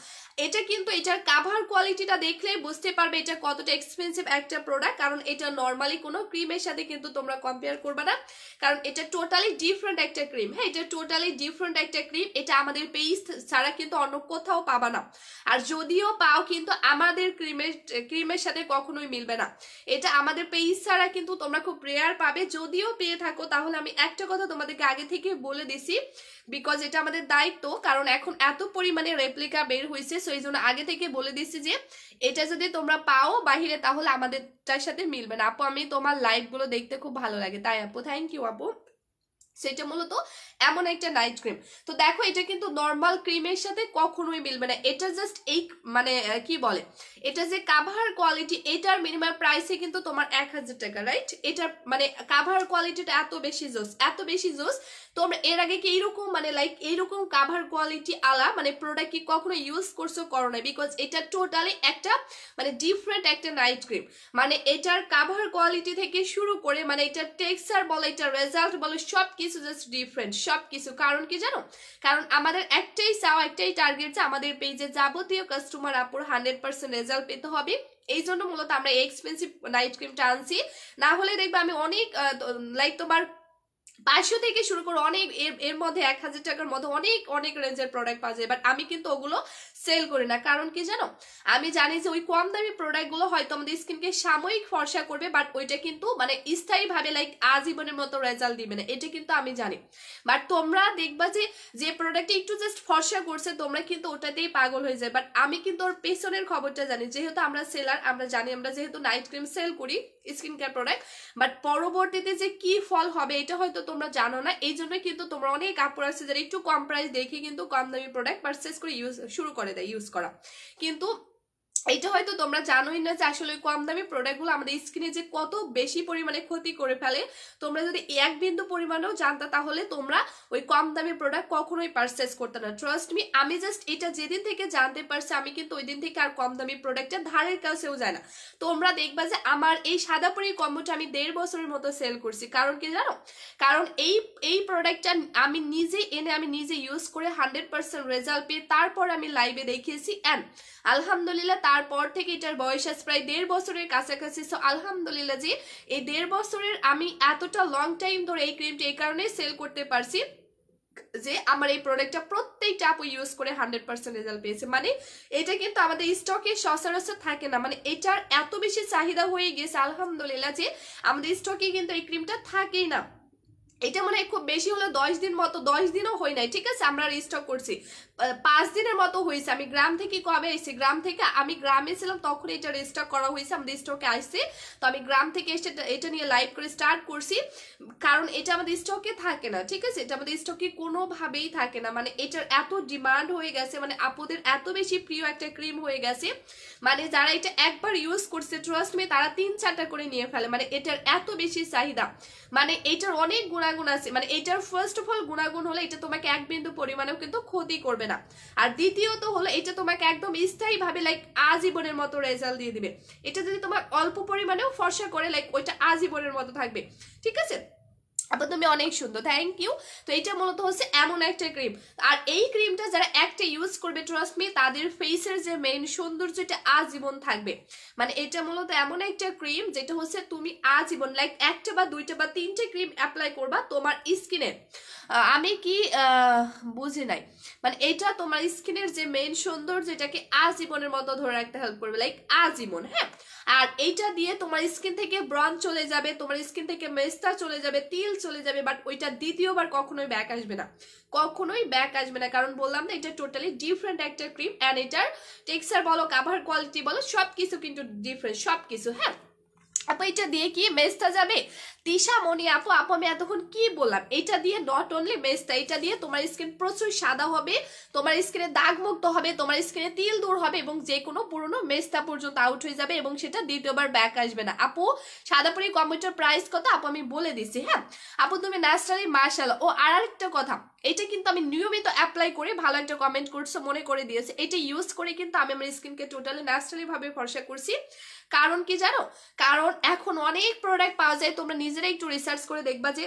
এটা কিন্তু এটার কাভার কোয়ালিটিটা দেখলেই বুঝতে পারবে এটা কতটা এক্সপেন্সিভ একটা প্রোডাক্ট, কারণ এটা নর্মালি কোনো ক্রিমের সাথে কিন্তু তোমরা কম্পেয়ার করবে না, কারণ এটা টোটালি ডিফারেন্ট একটা ক্রিম। হ্যাঁ, এটা টোটালি ডিফারেন্ট একটা ক্রিম, এটা আমাদের পেজ ছাড়া কিন্তু অন্য কোথাও পাবা না, আর যদিও পাও কিন্তু আমাদের ক্রিমের সাথে কখনোই মিলবে না। এটা আমাদের পেজ ছাড়া কিন্তু তোমরা খুব রেয়ার পাবে, যদিও পেয়ে থাকো তাহলে আমি একটা কথা তোমাদেরকে আগে থেকে বলে দিছি, বিকজ এটা আমাদের দায়িত্ব, কারণ এখন এত পরিমাণে রেপ্লিকা বের হয়েছে, সো এই জন্য আগে থেকে বলে দিচ্ছি যে এটা যদি তোমরা পাও বাহিরে তাহলে আমাদেরটার সাথে মিলবে না। আপু আমি তোমার লাইভ গুলো দেখতে খুব ভালো লাগে, তাই আপু থ্যাংক ইউ আপু। সেটা মূলত এমন একটা নাইট ক্রিম। তো দেখো এটা কিন্তু নর্মাল ক্রিমের সাথে কখনোই মিলবে না, এটা জাস্ট এই মানে কি বলে, এটা যে কাভার কোয়ালিটি, এটার মিনিমাম প্রাইসে কিন্তু তোমার 1000 টাকা, রাইট? এটার মানে কাভার কোয়ালিটিটা এত বেশি জোস, এত বেশি জোস। তোমরা এর আগে কি এইরকম মানে লাইক এইরকম কাভার কোয়ালিটি আলা মানে প্রোডাক্ট কি কখনো ইউজ করছো? করো না, বিকজ এটা টোটালি একটা মানে ডিফারেন্ট একটা নাইট ক্রিম। মানে এটার কাভার কোয়ালিটি থেকে শুরু করে মানে এটার টেক্সচার বলো, এটার রেজাল্ট বলো, সব কিছু জাস্ট ডিফারেন্ট সব কিছু। কারণ কি জানো, কারণ আমাদের একটাই চাওয়া, একটাই টার্গেট যে আমাদের পেজে যাবতীয় কাস্টমার আপুর 100% রেজাল্ট পেতে হবে। এই জন্য মূলত আমরা এক্সপেন্সিভ নাইট ক্রিমটা আনছি, না হলে দেখবে আমি অনেক লাইক তোমার 500 থেকে শুরু করে অনেক এর মধ্যে 1000 টাকার মধ্যে অনেক অনেক রেঞ্জের প্রোডাক্ট পাওয়া যায়, বাট আমি কিন্তু ওগুলো সেল করি না। কারণ কি জানো, আমি জানি যে ওই কম দামি প্রোডাক্টগুলো হয়তো আমাদের স্কিনকে সাময়িক ফর্সা করবে, বাট ওইটা কিন্তু মানে স্থায়ীভাবে লাইক আজীবনের মতো রেজাল্ট দিবে না, এটা কিন্তু আমি জানি। বাট তোমরা দেখবা যে যে প্রোডাক্টটা একটু জাস্ট ফর্সা করছে তোমরা কিন্তু ওটাতেই পাগল হয়ে যায়, বাট আমি কিন্তু ওর পেছনের খবরটা জানি, যেহেতু আমরা সেলার, আমরা জানি, আমরা যেহেতু নাইট ক্রিম সেল করি স্কিন কেয়ার প্রোডাক্ট, বাট পরবর্তীতে যে কি ফল হবে এটা হয়তো তোমরা জানো না। এই জন্য কিন্তু তোমরা অনেক আপুরা আছে যারা একটু কম প্রাইস দেখে কিন্তু কম দামি প্রোডাক্ট পারচেস করে শুরু করে দেয় ইউজ করা, কিন্তু এটা হয়তো তোমরা জানোই না যে আসলে কম দামি প্রোডাক্টগুলো আমাদের স্কিনে যে কত বেশি পরিমাণে ক্ষতি করে ফেলে। তোমরা যদি এক বিন্দু পরিমাণেও জানতা তাহলে তোমরা ওই কম দামি প্রোডাক্ট কখনোই পারচেস করতে না। ট্রাস্ট মি, আমি জাস্ট এটা যেদিন থেকে জানতে পারছি আমি কিন্তু ওই দিন থেকে আর কম দামি প্রোডাক্টের ধারের কাছেও যায় না। তোমরা দেখবা যে আমার এই সাদাপুরি কম্বোটা আমি 1.5 বছরের মতো সেল করছি। কারণ কি জানো, কারণ এই প্রোডাক্টটা আমি নিজে এনে আমি নিজে ইউজ করে 100% রেজাল্ট পেয়ে তারপর আমি লাইভে দেখিয়েছি, অ্যান্ড আলহামদুলিল্লাহ তারপর থেকে এটার বয়স আছে প্রায় 1.5 বছরের কাছাকাছি। সো আলহামদুলিল্লাহ যে এই 1.5 বছরের আমি এতটা লং টাইম ধরে এই ক্রিমটা এই কারণে সেল করতে পারছি যে আমার এই প্রোডাক্টটা প্রত্যেকটা আপু ইউজ করে 100% রেজাল্ট পেয়েছে। মানে এটা কিন্তু আমাদের স্টকে সচরাচর থাকে না, মানে এটার এত বেশি চাহিদা হয়ে গেছে আলহামদুলিল্লাহ যে আমাদের স্টকে কিন্তু এই ক্রিমটা থাকেই না। এটা মনে হয় খুব বেশি হলো 10 দিন মতো, 10 দিনও হয় নাই, ঠিক আছে, আমরা রিস্টক করছি 5 দিনের মতো হয়েছে। আমি গ্রাম থেকে কবে এসেছি, গ্রাম থেকে আমি গ্রামে ছিলাম তখন এটা রিস্টক করা হয়েছে, আমাদের স্টকে আসছে। তো আমি গ্রাম থেকে এসে এটা নিয়ে লাইভ করে স্টার্ট করছি, কারণ এটা আমাদের স্টকে থাকে না, ঠিক আছে, এটা আমাদের স্টকে কোনোভাবেই থাকে না। মানে এটার এত ডিমান্ড হয়ে গেছে, মানে আপুদের এত বেশি প্রিয় একটা ক্রিম হয়ে গেছে, মানে যারা এটা একবার ইউজ করছে ট্রাস্ট মি তারা 3-4টা করে নিয়ে ফেলে, মানে এটার এত বেশি চাহিদা। মানে এটার অনেক গুণাগুণ আছে, মানে এটার ফার্স্ট অফ অল গুণাগুণ হলো এটা তোমাকে এক বিন্দু পরিমাণেও কিন্তু ক্ষতি করবে না, আর দ্বিতীয়ত হলো এটা তোমাকে একদম স্থায়ী ভাবে লাইক আজীবনের মতো রেজাল্ট দিয়ে দিবে। এটা যদি তোমার অল্প পরিমাণেও ফর্সা করে লাইক ওইটা আজীবনের মতো থাকবে, ঠিক আছে। আপু তুমি অনেক সুন্দর, থ্যাংক ইউ। তো এটা মূলত হচ্ছে এমন একটা ক্রিম, আর এই ক্রিমটা যারা একটা ইউজ করবে ট্রাস্ট মি তাদের ফেসের যে মেইন সৌন্দর্যটা আজীবন থাকবে। মানে এটা মূলত এমন একটা ক্রিম যেটা হচ্ছে তুমি আজীবন লাইক একটা বা দুইটা বা তিনটে ক্রিম অ্যাপ্লাই করবা তোমার স্কিনে। আমি কি বুঝি নাই, মানে এটা তোমার স্কিনের যে মেইন সৌন্দর্য এটাকে আজীবনের মতো ধরে রাখতে হেল্প করবে, লাইক আজীবন, হ্যাঁ। আর এইটা দিয়ে তোমার স্কিন থেকে ব্রণ চলে যাবে, তোমার স্কিন থেকে মেস্তা চলে যাবে, তিল চলে যাবে, বাট ওইটা দ্বিতীয়বার কখনোই ব্যাক আসবে না, কখনোই ব্যাক আসবে না। কারণ বললাম না এটা টোটালি ডিফারেন্ট একটা ক্রিম, অ্যান্ড এটার টেক্সচার বলো, কাভার কোয়ালিটি বলো, সবকিছু কিন্তু ডিফারেন্ট, সবকিছু, হ্যাঁ। আপু এটা দিয়ে কি মেস্তা যাবে? তিশা মনি আপু, আমি এতক্ষণ কি বললাম, এটা দিয়ে নট অনলি মেস্তা, এটা দিয়ে তোমার স্কিন প্রচুর সাদা হবে, তোমার স্কিনে দাগ মুক্ত হবে, তোমার স্কিনে তিল দূর হবে, এবং যে কোনো পুরনো মেস্তা পর্যন্ত আউট হয়ে যাবে, এবং সেটা দ্বিতীয়বার ব্যাক আসবে না। আপু সাদাপুরি কম্পিউটার প্রাইস কত আপু আমি বলে দিচ্ছি, হ্যাঁ। আপু তুমি ন্যাচারালি মাশাআল্লাহ। ও আর আরেকটা কথা, এটা কিন্তু আমি নিয়মিত অ্যাপ্লাই করে, ভালো একটা কমেন্ট করছো, মনে করে দিয়েছে, এটা ইউজ করে কিন্তু আমি আমার স্কিনকে টোটালি ন্যাচারালি ভাবে ফর্সা করছি। কারণ কি জানো, কারণ এখন অনেক প্রোডাক্ট পাওয়া যায়, তোমরা নিজেরা একটু রিসার্চ করে দেখবা যে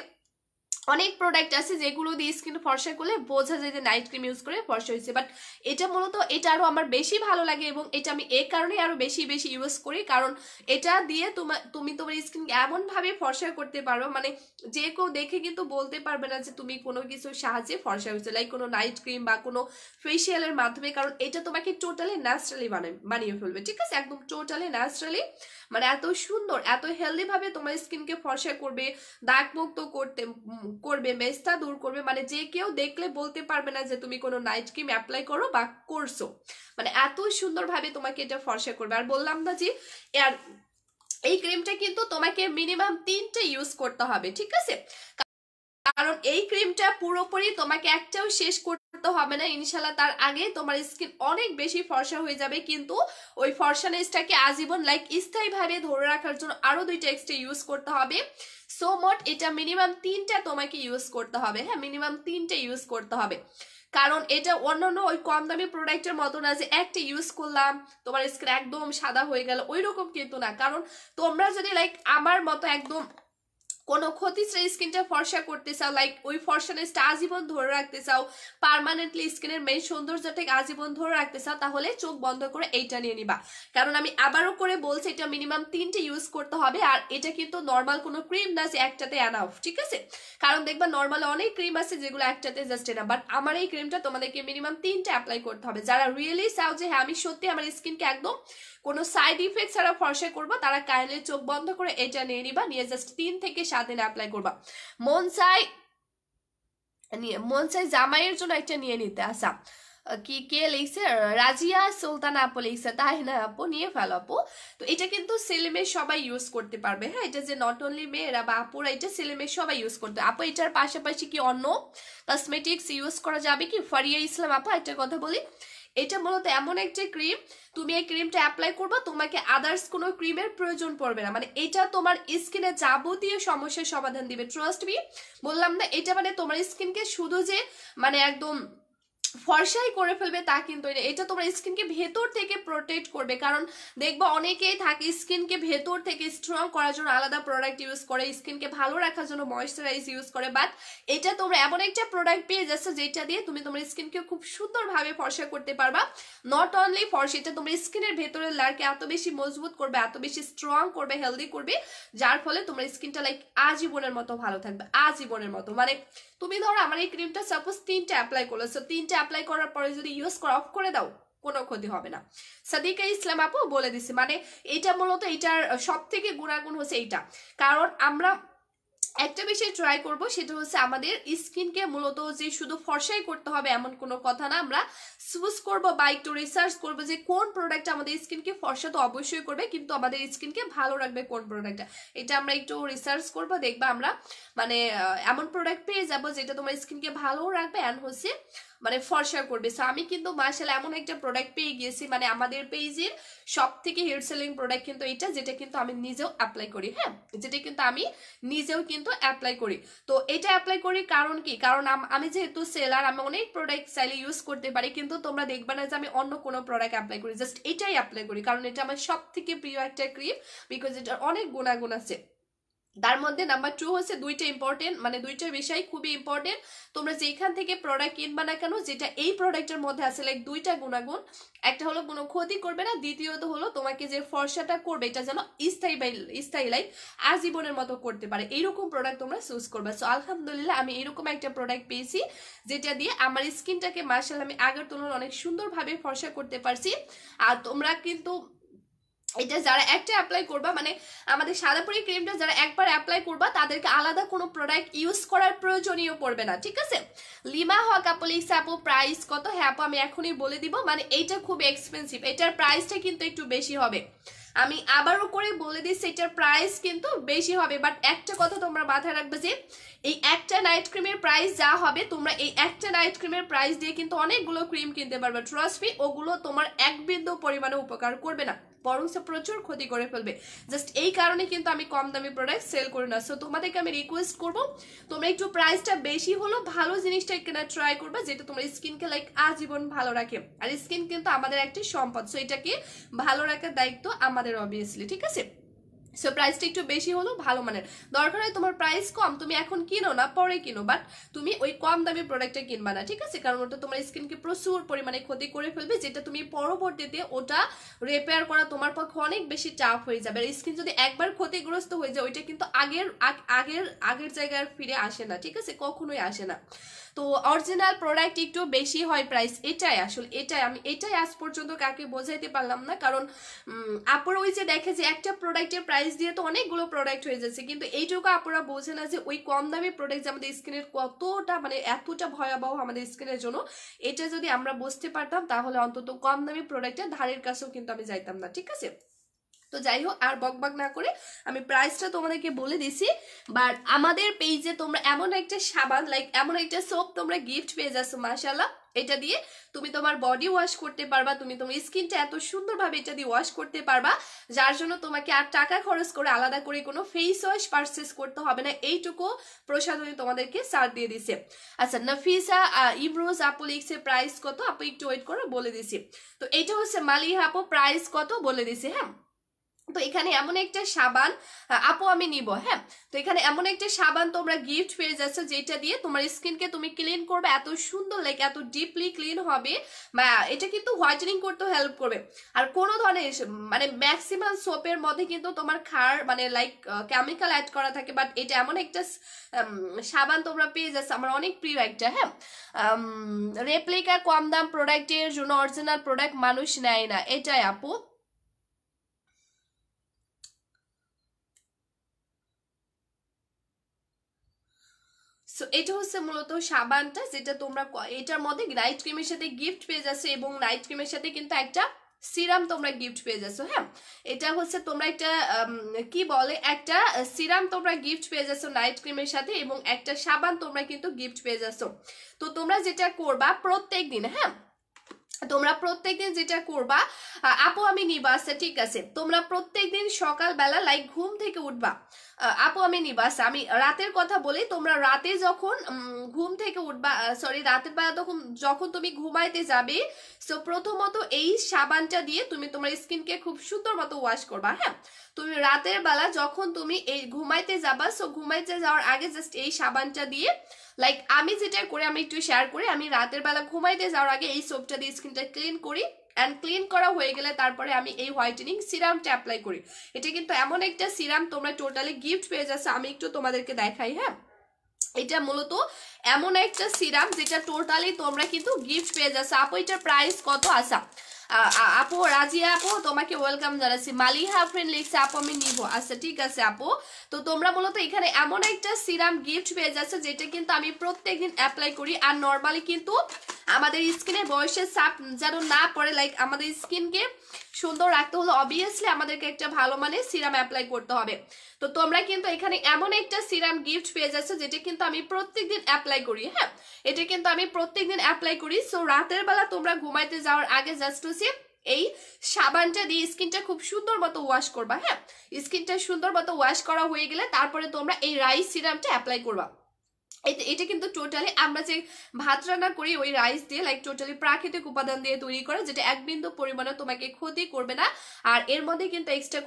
অনেক প্রোডাক্ট আছে যেগুলো দিয়ে স্কিন ফর্সা করলে বোঝা যায় যে নাইট ক্রিম ইউজ করে ফর্সা হয়েছে, বাট এটা মূলত এটা আরো আমার বেশি ভালো লাগে, এবং এটা আমি এই কারণে আরো বেশি বেশি ইউজ করি, কারণ এটা দিয়ে তুমি তোমার স্কিন এমন ভাবে ফর্সা করতে পারো, মানে যে কেউ দেখে কিন্তু বলতে পারবে না যে তুমি কোনো কিছু সাহায্যে ফর্সা হয়েছে, লাইক কোনো নাইট ক্রিম বা কোনো ফেসিয়ালের মাধ্যমে, কারণ এটা তোমাকে টোটালি ন্যাচারালি বানিয়ে ফেলবে, ঠিক আছে, একদম টোটালি ন্যাচারালি, মানে এত সুন্দর এত হেলদি ভাবে তোমার স্কিনকে ফর্সা করবে, দাগ মুক্ত করবে, মেস্তা দূর করবে, মানে যে কেউ দেখলে বলতে পারবে না যে তুমি কোনো নাইট ক্রিম অ্যাপ্লাই করো বা করছো, মানে এত সুন্দর ভাবে তোমাকে এটা ফর্সা করবে। আর বললাম না যে আর এই ক্রিমটা কিন্তু তোমাকে মিনিমাম 3টে ইউজ করতে হবে, ঠিক আছে, কারণ এই ক্রিমটা পুরোপুরি তোমাকে একটাও শেষ করতে হবে না ইনশাল্লাহ, তার আগে তোমার স্কিন অনেক বেশি ফর্সা হয়ে যাবে, কিন্তু ওই ফর্সানেসটাকে আজীবন লাইক স্থায়ী ভাবে ধরে রাখার জন্য আরো 2টা এক্সট্রা ইউজ করতে হবে। সো মোট এটা মিনিমাম 3টা তোমাকে ইউজ করতে হবে, হ্যাঁ, মিনিমাম 3টে ইউজ করতে হবে, কারণ এটা অন্যান্য ওই কম দামি প্রোডাক্টের মতো না যে একটা ইউজ করলাম তোমার স্কিন একদম সাদা হয়ে গেল, ওই রকম কিন্তু না। কারণ তোমরা যদি লাইক আমার মতো একদম কোনো ক্ষতিশ্রী স্কিনটা ফর্সা করতে চাও, লাইক ওই ফর্সানেসটা আজীবন ধরে রাখতে চাও, পার্মানেন্টলি স্কিনের মেন সৌন্দর্যটাকে আজীবন ধরে রাখতে চাও, তাহলে চোখ বন্ধ করে এইটা নিয়ে নিবা। কারণ আমি আবারও করে বলছি এটা মিনিমাম 3টে ইউজ করতে হবে, আর এটা কিন্তু নর্মাল কোনো ক্রিম না যে একটাতে এনাফ, ঠিক আছে, কারণ দেখবা নর্মালি অনেক ক্রিম আছে যেগুলো একটাতে জাস্ট এনাফ, বাট আমার এই ক্রিমটা তোমাদেরকে মিনিমাম 3টে অ্যাপ্লাই করতে হবে। যারা রিয়েলি চাও যে হ্যাঁ আমি সত্যি আমার স্কিনকে একদম কোনো সাইড ইফেক্ট ছাড়া ফর্সা করবো, তারা কাইন্ডলি চোখ বন্ধ করে এটা নিয়ে নিবা, নিয়ে জাস্ট 3 থেকে 7 দিন অ্যাপ্লাই করবা। মনসাই জামাইয়ের জন্য একটা নিয়ে নিতে আসা, কি কে লিখছে, রাজিয়া সুলতানা আপু লিখছে, তাই না আপু, নিয়ে ফেলো আপু। তো এটা কিন্তু ছেলে মেয়ে সবাই ইউজ করতে পারবে, হ্যাঁ, এটা যে নট অনলি মেয়েরা বা আপুরা, এটা ছেলে মেয়ে সবাই ইউজ করতে। আপু এটার পাশাপাশি কি অন্য কসমেটিক্স ইউজ করা যাবে কি? ফারিয়া ইসলাম আপু একটা কথা বলি, এটা মূলত এমন একটা ক্রিম, তুমি এই ক্রিমটা অ্যাপ্লাই করবা, তোমাকে আদার্স কোনো ক্রিমের প্রয়োজন পড়বে না, মানে এটা তোমার স্কিনে যাবতীয় সমস্যার সমাধান দিবে, ট্রাস্ট মি। বললাম না এটা মানে তোমার স্কিনকে শুধু যে মানে একদম ফর্সাই করে ফেলবে তা কিন্তু এটা তোমার স্কিনকে ভেতর থেকে প্রোটেক্ট করবে। কারণ দেখবা অনেকেই থাকে স্কিনকে ভেতর থেকে স্ট্রং করার জন্য আলাদা প্রোডাক্ট ইউজ করে, স্কিনকে ভালো রাখার জন্য ময়েশ্চারাইজ ইউজ করে, বাট এটা তোমরা এমন একটা প্রোডাক্ট পেয়ে যাচ্ছ যেটা দিয়ে তুমি তোমার স্কিনকে খুব সুন্দরভাবে ফর্সা করতে পারবা। নট অনলি ফর্সা, এটা তোমার স্কিনের ভেতরের লেয়ারকে এত বেশি মজবুত করবে, এত বেশি স্ট্রং করবে, হেলদি করবে, যার ফলে তোমার স্কিনটা লাইক আজীবনের মতো ভালো থাকবে, আজীবনের মতো। মানে তুমি ধরো আমার এই ক্রিমটা সাপোজ 3টে অ্যাপ্লাই করলো, সো 3টে অ্যাপ্লাই করার পরে যদি ইউজ করা অফ করে দাও কোনো ক্ষতি হবে না। সাদিকা ইসলাম আপু বলে দিছে, মানে এটা মূলত এটার সব থেকে গুণাগুণ হচ্ছে এইটা, কারণ আমরা একটা বিষয় ট্রাই করব, সেটা হচ্ছে আমাদের স্কিনকে মূলত যে শুধু ফর্সাই করতে হবে এমন কোনো কথা না, আমরা চুজ করব বা একটু রিসার্চ করব যে কোন প্রোডাক্ট আমাদের স্কিনকে ফর্সা তো অবশ্যই করবে, কিন্তু আমাদের স্কিনকে ভালো রাখবে কোন প্রোডাক্টটা, এটা আমরা একটু রিসার্চ করব। দেখবা আমরা মানে এমন প্রোডাক্ট পেয়ে যাব যেটা তোমার স্কিনকে ভালো রাখবে অ্যান্ড হচ্ছে মানে ফর্সা করবে। সো আমি কিন্তু মাশাআল্লাহ এমন একটা প্রোডাক্ট পেয়ে গিয়েছি, মানে আমাদের পেজের সব থেকে হিট সেলিং প্রোডাক্ট কিন্তু এটা, যেটা কিন্তু আমি নিজেও অ্যাপ্লাই করি। হ্যাঁ, যেটা কিন্তু আমি নিজেও কিন্তু অ্যাপ্লাই করি। তো এটা অ্যাপ্লাই করি কারণ কি, কারণ আমি যেহেতু সেলার, আমি অনেক প্রোডাক্ট চাইলে ইউজ করতে পারি, কিন্তু তোমরা দেখবে না যে আমি অন্য কোনো প্রোডাক্ট অ্যাপ্লাই করি, জাস্ট এটাই অ্যাপ্লাই করি, কারণ এটা আমার সব থেকে প্রিয় একটা ক্রিম, বিকজ এটার অনেক গুণাগুণ আছে। তার মধ্যে নাম্বার 2 হচ্ছে দুইটা ইম্পর্টেন্ট, মানে দুইটা বিষয় খুবই ইম্পর্টেন্ট। তোমরা যেখান থেকে প্রোডাক্ট কিনবা না কেন, যেটা এই প্রোডাক্টের মধ্যে আছে লাইক দুইটা গুণাগুণ, একটা হলো কোনো ক্ষতি করবে না, দ্বিতীয়ত হলো তোমাকে যে ফর্সাটা করবে এটা যেন স্থায়ী লাইক আজীবনের মতো করতে পারে, এইরকম প্রোডাক্ট তোমরা চুজ করবে। সো আলহামদুলিল্লাহ আমি এরকম একটা প্রোডাক্ট পেয়েছি যেটা দিয়ে আমার স্কিনটাকে মাশাআল্লাহ আমি আগের তুলনায় অনেক সুন্দরভাবে ফর্সা করতে পারছি। আর তোমরা কিন্তু এটা যারা একটা অ্যাপ্লাই করবা, মানে আমাদের সাদাপুরি ক্রিমটা যারা একবার অ্যাপ্লাই করবা তাদেরকে আলাদা কোনো প্রোডাক্ট ইউজ করার প্রয়োজনীয় পড়বে না, ঠিক আছে। লিমা হক আপু লিখছে আপু প্রাইস কত? হ্যাঁ আপু আমি এখনই বলে দিব, মানে এইটা খুব এক্সপেন্সিভ, এটার প্রাইসটা কিন্তু একটু বেশি হবে, আমি আবারও করে বলে দিচ্ছি এটার প্রাইস কিন্তু বেশি হবে। বাট একটা কথা তোমরা মাথায় রাখবে যে এই একটা নাইট ক্রিমের প্রাইস যা হবে, তোমরা এই একটা নাইট ক্রিমের প্রাইস দিয়ে কিন্তু অনেকগুলো ক্রিম কিনতে পারবে, ট্রাস্ট মি ওগুলো তোমার এক বিন্দু পরিমাণে উপকার করবে না, বরং প্রচুর ক্ষতি করে ফেলবে। জাস্ট এই কারণে কিন্তু আমি কম দামি প্রোডাক্ট সেল করি না। সো তোমাদেরকে আমি রিকোয়েস্ট করবো তোমরা একটু প্রাইসটা বেশি হলো ভালো জিনিসটা কেনা ট্রাই করবে, যেটা তোমার স্কিনকে লাইক আজীবন ভালো রাখে। আর স্কিন কিন্তু আমাদের একটি সম্পদ, সো এটাকে ভালো রাখার দায়িত্ব আমাদের অবভিয়াসলি, ঠিক আছে। সো প্রাইসটা একটু বেশি হলো ভালো মানের, দরকার হয় তোমার প্রাইস কম তুমি এখন কিনো না পরে কিনো, বাট তুমি ওই কম দামি প্রোডাক্টটা কিনবা না, ঠিক আছে, কারণ ওটা তোমার স্কিনকে প্রচুর পরিমাণে ক্ষতি করে ফেলবে, যেটা তুমি পরবর্তীতে ওটা রিপেয়ার করা তোমার পক্ষে অনেক বেশি চাপ হয়ে যাবে। আর স্কিন যদি একবার ক্ষতিগ্রস্ত হয়ে যায় ওইটা কিন্তু আগের জায়গায় ফিরে আসে না, ঠিক আছে, কখনোই আসে না। তো অরিজিনাল প্রোডাক্ট একটু বেশি হয় প্রাইস, এটাই আসলে আমি এটাই আজ পর্যন্ত কাকে বোঝাইতে পারলাম না, কারণ আপুরা ওই যে দেখে যে একটা প্রোডাক্টের প্রাইস দিয়ে তো অনেকগুলো প্রোডাক্ট হয়ে যাচ্ছে, কিন্তু এইটুকু আপুরা বোঝে না যে ওই কম দামি প্রোডাক্ট যে আমাদের স্কিনের কতটা মানে এতটা ভয়াবহ আমাদের স্কিনের জন্য, এটা যদি আমরা বুঝতে পারতাম তাহলে অন্তত কম দামি প্রোডাক্টের ধারের কাছেও কিন্তু আমি যাইতাম না, ঠিক আছে। তো যাই হোক আর বকবক না করে আমি প্রাইসটা তোমাদেরকে বলে দিছি। বাট আমাদের পেজে তোমরা এমন একটা সাবান লাইক এমন একটা সোপ তোমরা গিফট পেয়ে যাচ্ছ মাশাআল্লাহ, এটা দিয়ে তুমি তোমার বডি ওয়াশ করতে পারবা, তুমি তোমার স্কিনটা এত সুন্দরভাবে এটা দিয়ে ওয়াশ করতে পারবা, যার জন্য তোমাকে আর টাকা খরচ করে আলাদা করে কোনো ফেস ওয়াশ পারচেস করতে হবে না, এইটুকু প্রসাধনী তোমাদেরকে ছাড় দিয়ে দিছে। আচ্ছা নাফিসা ইমরোজ আপু লিখছে প্রাইস কত? আপু একটু ওয়েট করো বলে দিছি। তো এইটা হচ্ছে মালিহা আপু প্রাইস কত বলে দিছি। হ্যাঁ, তো এখানে এমন একটা সাবান আপু আমি নিব। হ্যাঁ, তো এখানে এমন একটা সাবান তোমরা গিফট পেয়ে যাচ্ছ যেটা দিয়ে তোমার স্কিনকে তুমি ক্লিন করবে, এত সুন্দর লাইক এত ডিপলি ক্লিন হবে, বা এটা কিন্তু হোয়াইটেনিং করতেও হেল্প করবে। আর কোনো ধরনের মানে ম্যাক্সিমাম সোপের মধ্যে কিন্তু তোমার খার মানে লাইক কেমিক্যাল অ্যাড করা থাকে, বাট এটা এমন একটা সাবান তোমরা পেয়ে যাচ্ছ আমার অনেক প্রিয় একটা। হ্যাঁ, রেপ্লিকা কম দাম প্রোডাক্টের জন্য অরিজিনাল প্রোডাক্ট মানুষ নেয় না, এটাই আপু। সো এটা হচ্ছে মূলত সাবানটা যেটা তোমরা এটার মধ্যে নাইট ক্রিমের সাথে গিফট পেয়ে যাচ্ছে, এবং নাইট ক্রিমের সাথে কিন্তু একটা সিরাম তোমরা গিফট পেয়ে যাচ্ছ। হ্যাঁ, এটা হচ্ছে তোমরা একটা কি বলে একটা সিরাম তোমরা গিফট পেয়ে যাচ্ছ নাইট ক্রিমের সাথে, এবং একটা সাবান তোমরা কিন্তু গিফট পেয়ে যাচ্ছ। তো তোমরা যেটা করবা প্রত্যেক দিন, হ্যাঁ তোমরা প্রত্যেকদিন যেটা করবা আপু আমি নিবা, আচ্ছা ঠিক আছে, তোমরা প্রত্যেকদিন সকালবেলা লাইক ঘুম থেকে উঠবা, আপু আমি নিবা, আচ্ছা আমি রাতের কথা বলি, তোমরা রাতে যখন ঘুম থেকে উঠবা, সরি রাতের বেলা তখন যখন তুমি ঘুমাইতে যাবে, সো প্রথমত এই সাবানটা দিয়ে তুমি তোমার স্কিনকে খুব সুন্দর মতো ওয়াশ করবা। হ্যাঁ, তুমি রাতের বেলা যখন তুমি এই ঘুমাইতে যাবা, সো ঘুমাইতে যাওয়ার আগে জাস্ট এই সাবানটা দিয়ে লাইক আমি যেটা করে আমি একটু শেয়ার করি, আমি রাতের বেলা ঘুমাইতে যাওয়ার আগে এই সোপটা দিয়ে স্কিনটা ক্লিন করি, অ্যান্ড ক্লিন করা হয়ে গেলে তারপরে আমি এই হোয়াইটেনিং সিরামটা অ্যাপ্লাই করি। এটা কিন্তু এমন একটা সিরাম তোমরা টোটালি গিফট পেয়ে যাচ্ছে, আমি একটু তোমাদেরকে দেখাই। হ্যাঁ, এটা মূলত এমন একটা সিরাম যেটা টোটালি তোমরা কিন্তু গিফট পেয়ে যাচ্ছে। আপু এটার প্রাইস কত? আসা আপু রাজিয়া আপু তোমাকে ওয়েলকাম জানাচ্ছি। মালিহা ফ্রেন্ড লিখছে আপু আমি নিব। আচ্ছা ঠিক আছে আপু, তো তোমরা মূলত এখানে এমন একটা সিরাম গিফট পেয়ে যাচ্ছে যেটা কিন্তু আমি প্রত্যেকদিন অ্যাপ্লাই করি। আর নর্মালি কিন্তু আমাদের স্কিনের বয়সের চাপ যেন না পড়ে, লাইক আমাদের স্কিনকে সুন্দর রাখতে হলে অবভিয়াসলি আমাদেরকে একটা ভালো মানের সিরাম অ্যাপ্লাই করতে হবে। তো তোমরা কিন্তু এখানে এমন একটা সিরাম গিফট পেয়ে যাচ্ছ যেটা কিন্তু আমি প্রত্যেকদিন অ্যাপ্লাই করি। হ্যাঁ, এটা কিন্তু আমি প্রত্যেকদিন অ্যাপ্লাই করি। সো রাতের বেলা তোমরা ঘুমাইতে যাওয়ার আগে জাস্ট হচ্ছে এই সাবানটা দিয়ে স্কিনটা খুব সুন্দর মতো ওয়াশ করবা। হ্যাঁ, স্কিনটা সুন্দর মতো ওয়াশ করা হয়ে গেলে তারপরে তোমরা এই রাইস সিরামটা অ্যাপ্লাই করবা। এটা কিন্তু টোটালি আমরা যে ভাত রান্না করি ওই রাইস দিয়ে, লাইক টোটালি প্রাকৃতিক উপাদান দিয়ে তৈরি করা, যেটা এক বিন্দু পরিমাণে তোমাকে ক্ষতি করবে না। আর এর মধ্যে কিন্তু এক্সট্রা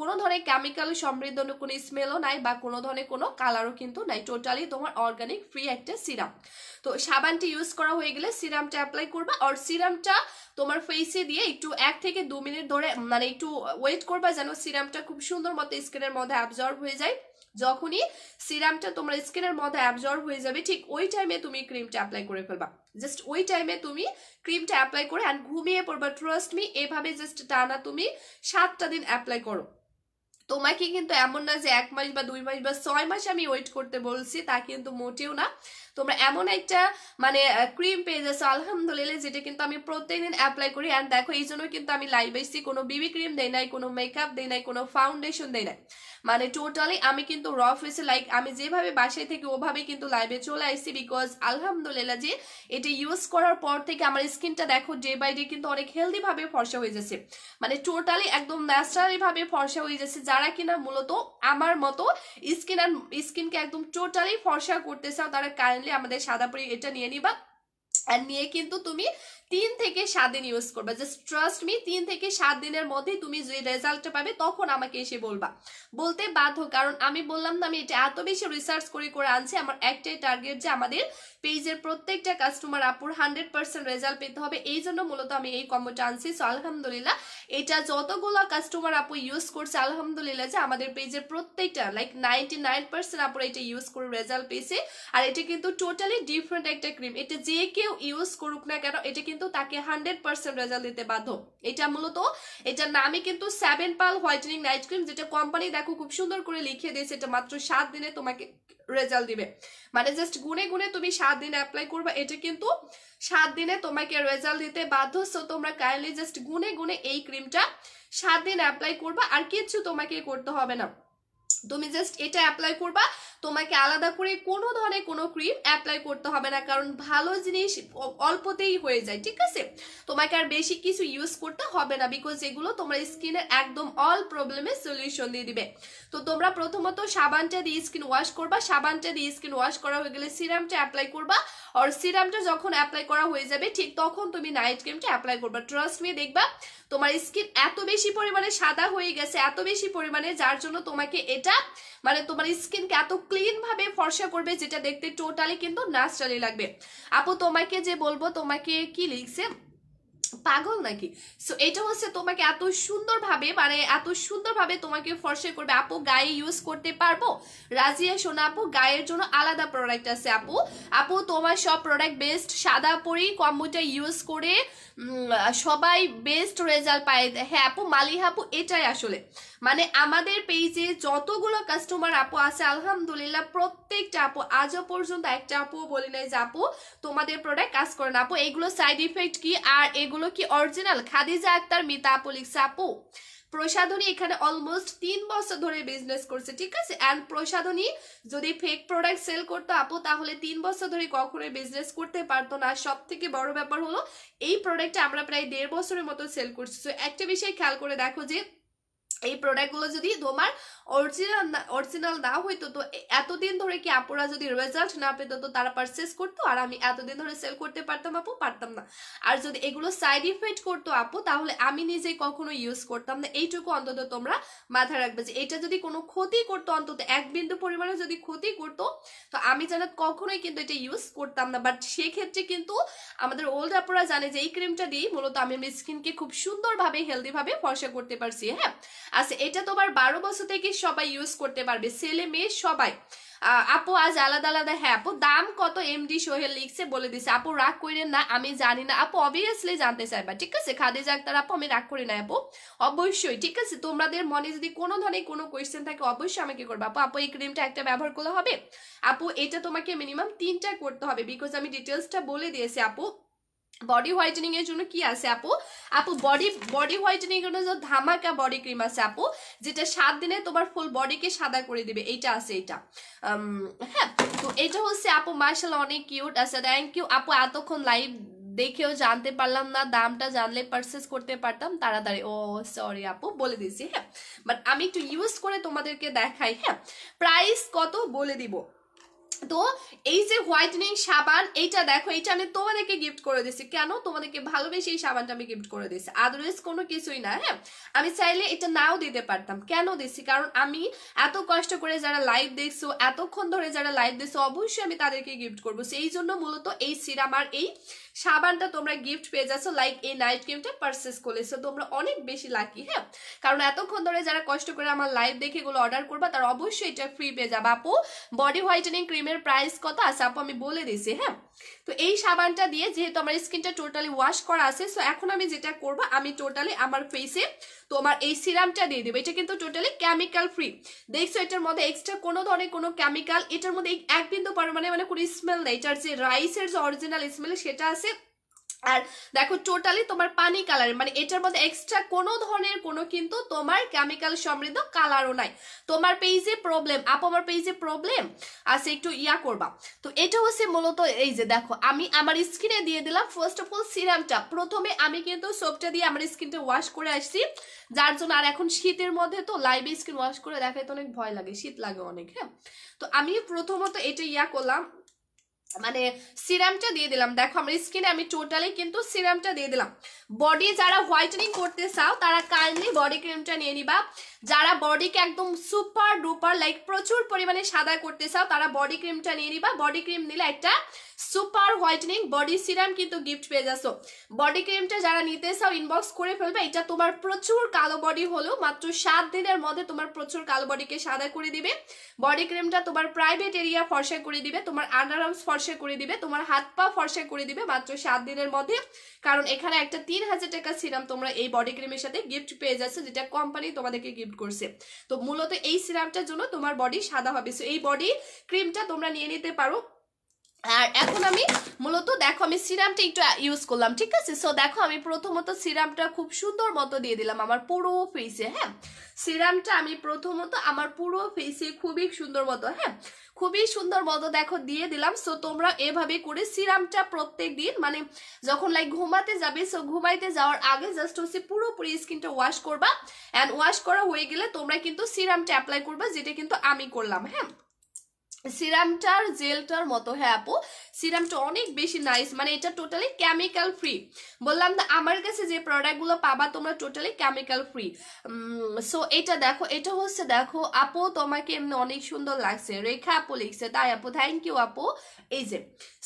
কোনো ধরনের কেমিক্যাল সমৃদ্ধ কোনো স্মেলও নাই বা কোনো ধরনের কোনো কালারও কিন্তু নাই। টোটালি তোমার অর্গানিক ফ্রি একটা সিরাম। তো সাবানটি ইউজ করা হয়ে গেলে সিরামটা অ্যাপ্লাই করবা। আর সিরামটা তোমার ফেসে দিয়ে একটু 1 থেকে 2 মিনিট ধরে মানে একটু ওয়েট করবা যেন সিরামটা খুব সুন্দর মতো স্কিনের মধ্যে অ্যাবজর্ব হয়ে যায়। যখনই সিরামটা তোমার স্কিনের মধ্যে অ্যাবজর্ব হয়ে যাবে ঠিক ওই টাইমে তুমি ক্রিমটা অ্যাপ্লাই করে ফেলবা। জাস্ট ওই টাইমে তুমি ক্রিমটা অ্যাপ্লাই করে অ্যান্ড ঘুমিয়ে পড়বা। ট্রাস্ট মি, এভাবে জাস্ট টানা তুমি 7টা দিন অ্যাপ্লাই করো। তোমাকে কিন্তু এমন না যে 1 মাস বা 2 মাস বা 6 মাস আমি ওয়েট করতে বলছি, তা কিন্তু মোটেও না। তোমরা এমন একটা মানে ক্রিম পেয়ে যাচ্ছ আলহামদুলিল্লাহ, যেটা কিন্তু আমি প্রত্যেকদিন অ্যাপ্লাই করি। অ্যান্ড দেখো এই জন্য কিন্তু আমি লাইভ এসেছি, কোনো বিবি ক্রিম দেই নাই, কোনো মেকআপ দেই নাই, কোনো ফাউন্ডেশন দেই নাই, মানে টোটালি আমি কিন্তু র ফেসে লাইক আমি যেভাবে বাসায় থেকে ওভাবে কিন্তু লাইভে চলে আসছি। বিকজ আলহামদুলিল্লাহ যে এটা ইউজ করার পর থেকে আমার স্কিনটা দেখো ডে বাই ডে কিন্তু অনেক হেলদি ভাবে ফর্সা হয়ে যাচ্ছে, মানে টোটালি একদম ন্যাচারালি ভাবে ফর্সা হয়ে যাচ্ছে। যারা কিনা মূলত আমার মতো স্কিনকে একদম টোটালি ফর্সা করতে চাও তারা কাইন্ডলি আমাদের সাদাপুরি এটা নিয়ে নিবা। আর নিয়ে কিন্তু তুমি 3 থেকে 7 দিন ইউজ করবে। জাস্ট ট্রাস্ট মি, 3 থেকে 7 দিনের মধ্যে তুমি যে রেজাল্টটা পাবে তখন আমাকে এসে বলবা, বলতে বাধ্য। কারণ আমি বললাম না আমি এটা এত বেশি রিসার্চ করে আনছি। আমার একটাই টার্গেট যে আমাদের পেজের প্রত্যেকটা কাস্টমার আপুর 100% রেজাল্ট পেতে হবে। এই জন্য মূলত আমি এই কম্বোটা আনছি। সো আলহামদুলিল্লাহ এটা যতগুলো কাস্টমার আপু ইউজ করছে আলহামদুলিল্লাহ যে আমাদের পেজের প্রত্যেকটা লাইক 99% আপুর এটা ইউজ করে রেজাল্ট পেয়েছে। আর এটা কিন্তু টোটালি ডিফারেন্ট একটা ক্রিম। এটা যে কেউ ইউজ করুক না কেন এটা কিন্তু তাকে 100% রেজাল্ট দিতে বাধ্য। এটা মূলত এটার নামই কিন্তু 7 পাল হোয়াইটেনিং নাইট ক্রিম, যেটা কোম্পানি দেখো খুব সুন্দর করে লিখে দিয়েছে এটা মাত্র 7 দিনে তোমাকে রেজাল্ট দিবে। মানে জাস্ট গুনে গুনে তুমি 7 দিন অ্যাপ্লাই করবে, এটা কিন্তু 7 দিনে তোমাকে রেজাল্ট দিতে বাধ্য। সো তোমরা কাইন্ডলি জাস্ট গুনে গুনে এই ক্রিমটা 7 দিন অ্যাপ্লাই করবা, আর কিছু তোমাকে করতে হবে না। তুমি জাস্ট এটা অ্যাপ্লাই করবা, তোমাকে আলাদা করে কোনো ধরনের কোনো ক্রিম অ্যাপ্লাই করতে হবে না। কারণ ভালো জিনিস অল্পতেই হয়ে যায়, ঠিক আছে? তোমাকে আর বেশি কিছু ইউজ করতে হবে না, বিকজ এগুলো তোমার স্কিনের একদম অল প্রবলেমের সলিউশন দিয়ে দিবে। তো তোমরা প্রথমত সাবানটা দিয়ে স্কিন ওয়াশ করবা, সাবানটা দিয়ে স্কিন ওয়াশ করা হয়ে গেলে সিরামটা অ্যাপ্লাই করবা। আর সিরামটা যখন অ্যাপ্লাই করা হয়ে যাবে ঠিক তখন তুমি নাইট ক্রিমটা অ্যাপ্লাই করবা। ট্রাস্ট মি, দেখবা তোমার স্কিন এত বেশি পরিমাণে সাদা হয়ে গেছে, এত বেশি পরিমাণে, যার জন্য তোমাকে এটা মানে তোমার স্কিনকে এত ক্লিন ভাবে ফর্সা করবে যেটা দেখতে টোটালি কিন্তু ন্যাচারালি লাগবে। আপু তোমাকে যে বলবো, তোমাকে কি লিখছে পাগল নাকি? সো এটা হচ্ছে তোমাকে এত সুন্দরভাবে মানে এত সুন্দরভাবে তোমাকে ফর্সা করবে। আপু গায়ে ইউজ করতে পারবো? রাজিয়া শোনা আপু গায়ের জন্য আলাদা প্রোডাক্ট আছে আপু। আপু তোমার সব প্রোডাক্ট বেস্ট, সাদা পরি কম্বোটা ইউজ করে সবাই বেস্ট রেজাল্ট পায়। হ্যাঁ আপু, মালিহা আপু এটাই আসলে মানে আমাদের পেজে যতগুলো কাস্টমার আপু আছে আলহামদুলিল্লাহ প্রত্যেকটা আপু আজও পর্যন্ত একটা আপু বলি নাই যে আপু তোমাদের প্রোডাক্ট কাজ করে না। আপু এগুলো সাইড ইফেক্ট কি আর এগুলো কি অরিজিনাল? খাদিজা আক্তার মিতা আপু লিখছে আপু প্রসাধনী এখানে অলমোস্ট 3 বছর ধরে বিজনেস করছে, ঠিক আছে? এন্ড প্রসাধনী যদি ফেক প্রোডাক্ট সেল করতো আপু তাহলে 3 বছর ধরে কখনোই বিজনেস করতে পারতো না। সব থেকে বড় ব্যাপার হলো এই প্রোডাক্টটা আমরা প্রায় 1.5 বছরের মতো সেল করছি। তো একটা বিষয় খেয়াল করে দেখো যে এই প্রোডাক্টগুলো যদি তোমার অরিজিনাল না হইতো তো এতদিন ধরে কি আপুরা যদি রেজাল্ট না পেত তো তারা পারচেস করতো আর আমি এতদিন ধরে সেল করতে পারতাম আপু? পারতাম না। আর যদি এগুলো সাইড ইফেক্ট করতো আপু তাহলে আমি নিজে কখনো ইউজ করতাম না। এইটুকু অন্তত তোমরা মাথায় রাখবে যে এটা যদি কোনো ক্ষতি করতো, অন্তত 1 বিন্দু পরিমাণে যদি ক্ষতি করতো তো আমি জানা কখনোই কিন্তু এটা ইউজ করতাম না। বাট সেক্ষেত্রে কিন্তু আমাদের ওল্ড আপুরা জানে যে এই ক্রিমটা দিয়ে মূলত আমি আমার স্কিনকে খুব সুন্দরভাবে হেলদি ভাবে ফর্সা করতে পারছি। হ্যাঁ আচ্ছা, এটা তোমার 12 বছর থেকে সবাই ইউজ করতে পারবে, ছেলে মেয়ে সবাই। আপু আজ আলাদা আলাদা, হ্যাঁ আপু দাম কত এমডি সোহেল লিখছে বলে দিছে। আপু রাগ করেন না, আমি জানি না আপু, অবভিয়াসলি জানতে চাইবা, ঠিক আছে খাদিজা আক্তার আপু, আমি রাগ করি না আপু, অবশ্যই ঠিক আছে। তোমাদের মনে যদি কোনো ধরনের কোনো কোয়েশ্চেন থাকে অবশ্যই আমাকে করবা। আপু আপু এই ক্রিমটা একটা ব্যবহার করলে হবে? আপু এটা তোমাকে মিনিমাম 3টা করতে হবে, বিকজ আমি ডিটেলসটা বলে দিয়েছি আপু। বডি হোয়াইটেনিং এর জন্য কি আছে আপু? আপু বডি হোয়াইটেনিং এর জন্য ধামাকা বডি ক্রিম আছে আপু, যেটা 7 দিনে তোমার ফুল বডিকে সাদা করে দিবে, এইটা আছে এটা। হ্যাঁ, তো এটা হচ্ছে আপু মাশাআল্লাহ অনেক কিউট আছে। থ্যাংক ইউ আপু, এতক্ষণ লাইভ দেখেও জানতে পারলাম না, দামটা জানলে পারচেস করতে পারতাম তাড়াতাড়ি। ও সরি আপু, বলে দিছি হ্যাঁ, বাট আমি একটু ইউজ করে তোমাদেরকে দেখাই। হ্যাঁ, প্রাইস কত বলে দিব। তো এই যে হোয়াইটেনিং সাবান, এইটা দেখো, এইটা আমি তোমাদেরকে গিফট করে দিচ্ছি। কেন? তোমাদেরকে ভালোবেসে এই সাবানটা আমি গিফট করে দিচ্ছি, আদারওয়াইজ কোনো কিছুই না। হ্যাঁ, আমি চাইলে এটা নাও দিতে পারতাম। কেন দিচ্ছি? কারণ আমি এত কষ্ট করে যারা লাইভ দেখছো, এতক্ষণ ধরে যারা লাইভ দেখছো, অবশ্যই আমি তাদেরকে গিফট করবো। সেই জন্য মূলত এই সিরাম আর এই সাবানটা তোমরা গিফট পেয়ে যাচ্ছ, লাইক এই নাইট ক্রিমটা পারচেস করেছো, তোমরা অনেক বেশি লাকি। হ্যাঁ, কারণ এতক্ষণ ধরে যারা কষ্ট করে আমার লাইভ দেখে এগুলো অর্ডার করবা, তারা অবশ্যই এটা ফ্রি পেয়ে যাবে। আপু বডি হোয়াইটেনিং ক্রিমের প্রাইস কত আছে আপু আমি বলে দিছি। হ্যাঁ, তো এই সাবানটা দিয়ে যেহেতু আমার স্কিনটা টোটালি ওয়াশ করা আছে, সো এখন আমি যেটা করবো, আমি টোটালি আমার ফেসে তোমার এই সিরামটা দিয়ে দেবো। এটা কিন্তু টোটালি কেমিক্যাল ফ্রি, দেখছো এটার মধ্যে এক্সট্রা কোনো ধরনের কোনো কেমিক্যাল, এটার মধ্যে এক বিন্দু পরিমাণে মানে কোনো স্মেল নেই। এটার যে রাইসের যে অরিজিনাল স্মেল সেটা আছে। আর দেখো টোটালি তোমার পানি কালার, মানে এটার মধ্যে এক্সট্রা কোনো ধরনের কোনো কিন্তু তোমার কেমিক্যাল সমৃদ্ধ কালারও নাই। তোমার পেজে প্রবলেম আপু, আমার পেজে প্রবলেম আছে, একটু ইয়া করবা। তো এটা হচ্ছে মূলত এই যে দেখো, আমি আমার স্কিনে দিয়ে দিলাম ফার্স্ট অফ অল সিরামটা। প্রথমে আমি কিন্তু সোপটা দিয়ে আমার স্কিনটা ওয়াশ করে আসছি, যার জন্য আর এখন শীতের মধ্যে তো লাইভে স্কিন ওয়াশ করে দেখাইতে অনেক ভয় লাগে, শীত লাগে অনেক। হ্যাঁ, তো আমি প্রথমত এটা ইয়া করলাম, মানে সিরামটা দিয়ে দিলাম। দেখো আমার স্কিনে আমি টোটালি কিন্তু সিরামটা দিয়ে দিলাম। বডি যারা হোয়াইটেনিং করতে চাও তারা কাইন্ডলি বডি ক্রিমটা নিয়ে নিবা। যারা বডিকে একদম সুপার ডুপার লাইক প্রচুর পরিমাণে সাদা করতে চাও তারা বডি ক্রিমটা নিয়ে নিবা। বডি ক্রিম নিলে একটা সুপার হোয়াইটেনিং বডি সিরাম কিন্তু গিফট পেয়ে যাচ্ছ। বডি ক্রিমটা যারা নিতে চাও ইনবক্স করে ফেলবে। এটা তোমার প্রচুর কালো বডি হলেও মাত্র 7 দিনের মধ্যে তোমার প্রচুর কালো বডিকে সাদা করে দিবে। বডি ক্রিমটা তোমার প্রাইভেট এরিয়া ফর্সা করে দিবে, তোমার আন্ডার আর্মস ফর্সা করে দিবে, তোমার হাত পা ফর্সা করে দিবে মাত্র 7 দিনের মধ্যে। কারণ এখানে একটা 3000 টাকা সিরাম তোমরা এই বডি ক্রিমের সাথে গিফট পেয়ে যাচ্ছে, যেটা কোম্পানি তোমাদেরকে গিফট করছে। তো মূলত এই সিরামটার জন্য তোমার বডি সাদা হবে। সো এই বডি ক্রিমটা তোমরা নিয়ে নিতে পারো। আর এখন আমি মূলত দেখো আমি সিরামটা একটু ইউজ করলাম, ঠিক আছে। সো দেখো আমি প্রথমত সিরামটা খুব সুন্দর মতো দিয়ে দিলাম আমার পুরো ফেসে। হ্যাঁ, সিরামটা আমি প্রথমত আমার পুরো ফেসে খুবই সুন্দর মতো, হ্যাঁ খুবই সুন্দর মতো দেখো দিয়ে দিলাম। সো তোমরা এভাবে করে সিরামটা প্রত্যেক দিন মানে যখন লাইক ঘুমাতে যাবে, সো ঘুমাইতে যাওয়ার আগে জাস্ট হচ্ছে পুরোপুরি স্কিনটা ওয়াশ করবা। অ্যান্ড ওয়াশ করা হয়ে গেলে তোমরা কিন্তু সিরামটা অ্যাপ্লাই করবা, যেটা কিন্তু আমি করলাম। হ্যাঁ, সিরামটার জেলটার মতো। হ্যাঁ আপু সিরামটা অনেক বেশি নাইস, মানে এটা টোটালি কেমিক্যাল ফ্রি। বললাম না আমার কাছে যে প্রোডাক্টগুলো পাবা তোমরা টোটালি কেমিক্যাল ফ্রি। সো এটা দেখো, এটা হচ্ছে দেখো আপু তোমাকে এমনি অনেক সুন্দর লাগছে, রেখা আপু লিখছে, তাই আপু থ্যাংক ইউ আপু। এই যে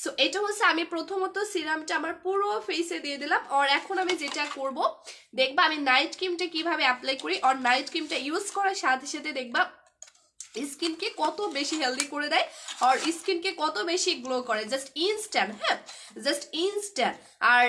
সো এটা হচ্ছে আমি প্রথমত সিরামটা আমার পুরো ফেসে দিয়ে দিলাম। আর এখন আমি যেটা করব দেখবা আমি নাইট ক্রিমটা কিভাবে অ্যাপ্লাই করি। আর নাইট ক্রিমটা ইউজ করার সাথে সাথে দেখবা স্কিনকে কত বেশি হেলদি করে দেয় আর স্কিনকে কত বেশি গ্লো করে, জাস্ট ইনস্ট্যান্ট। হ্যাঁ, জাস্ট ইনস্ট্যান্ট। আর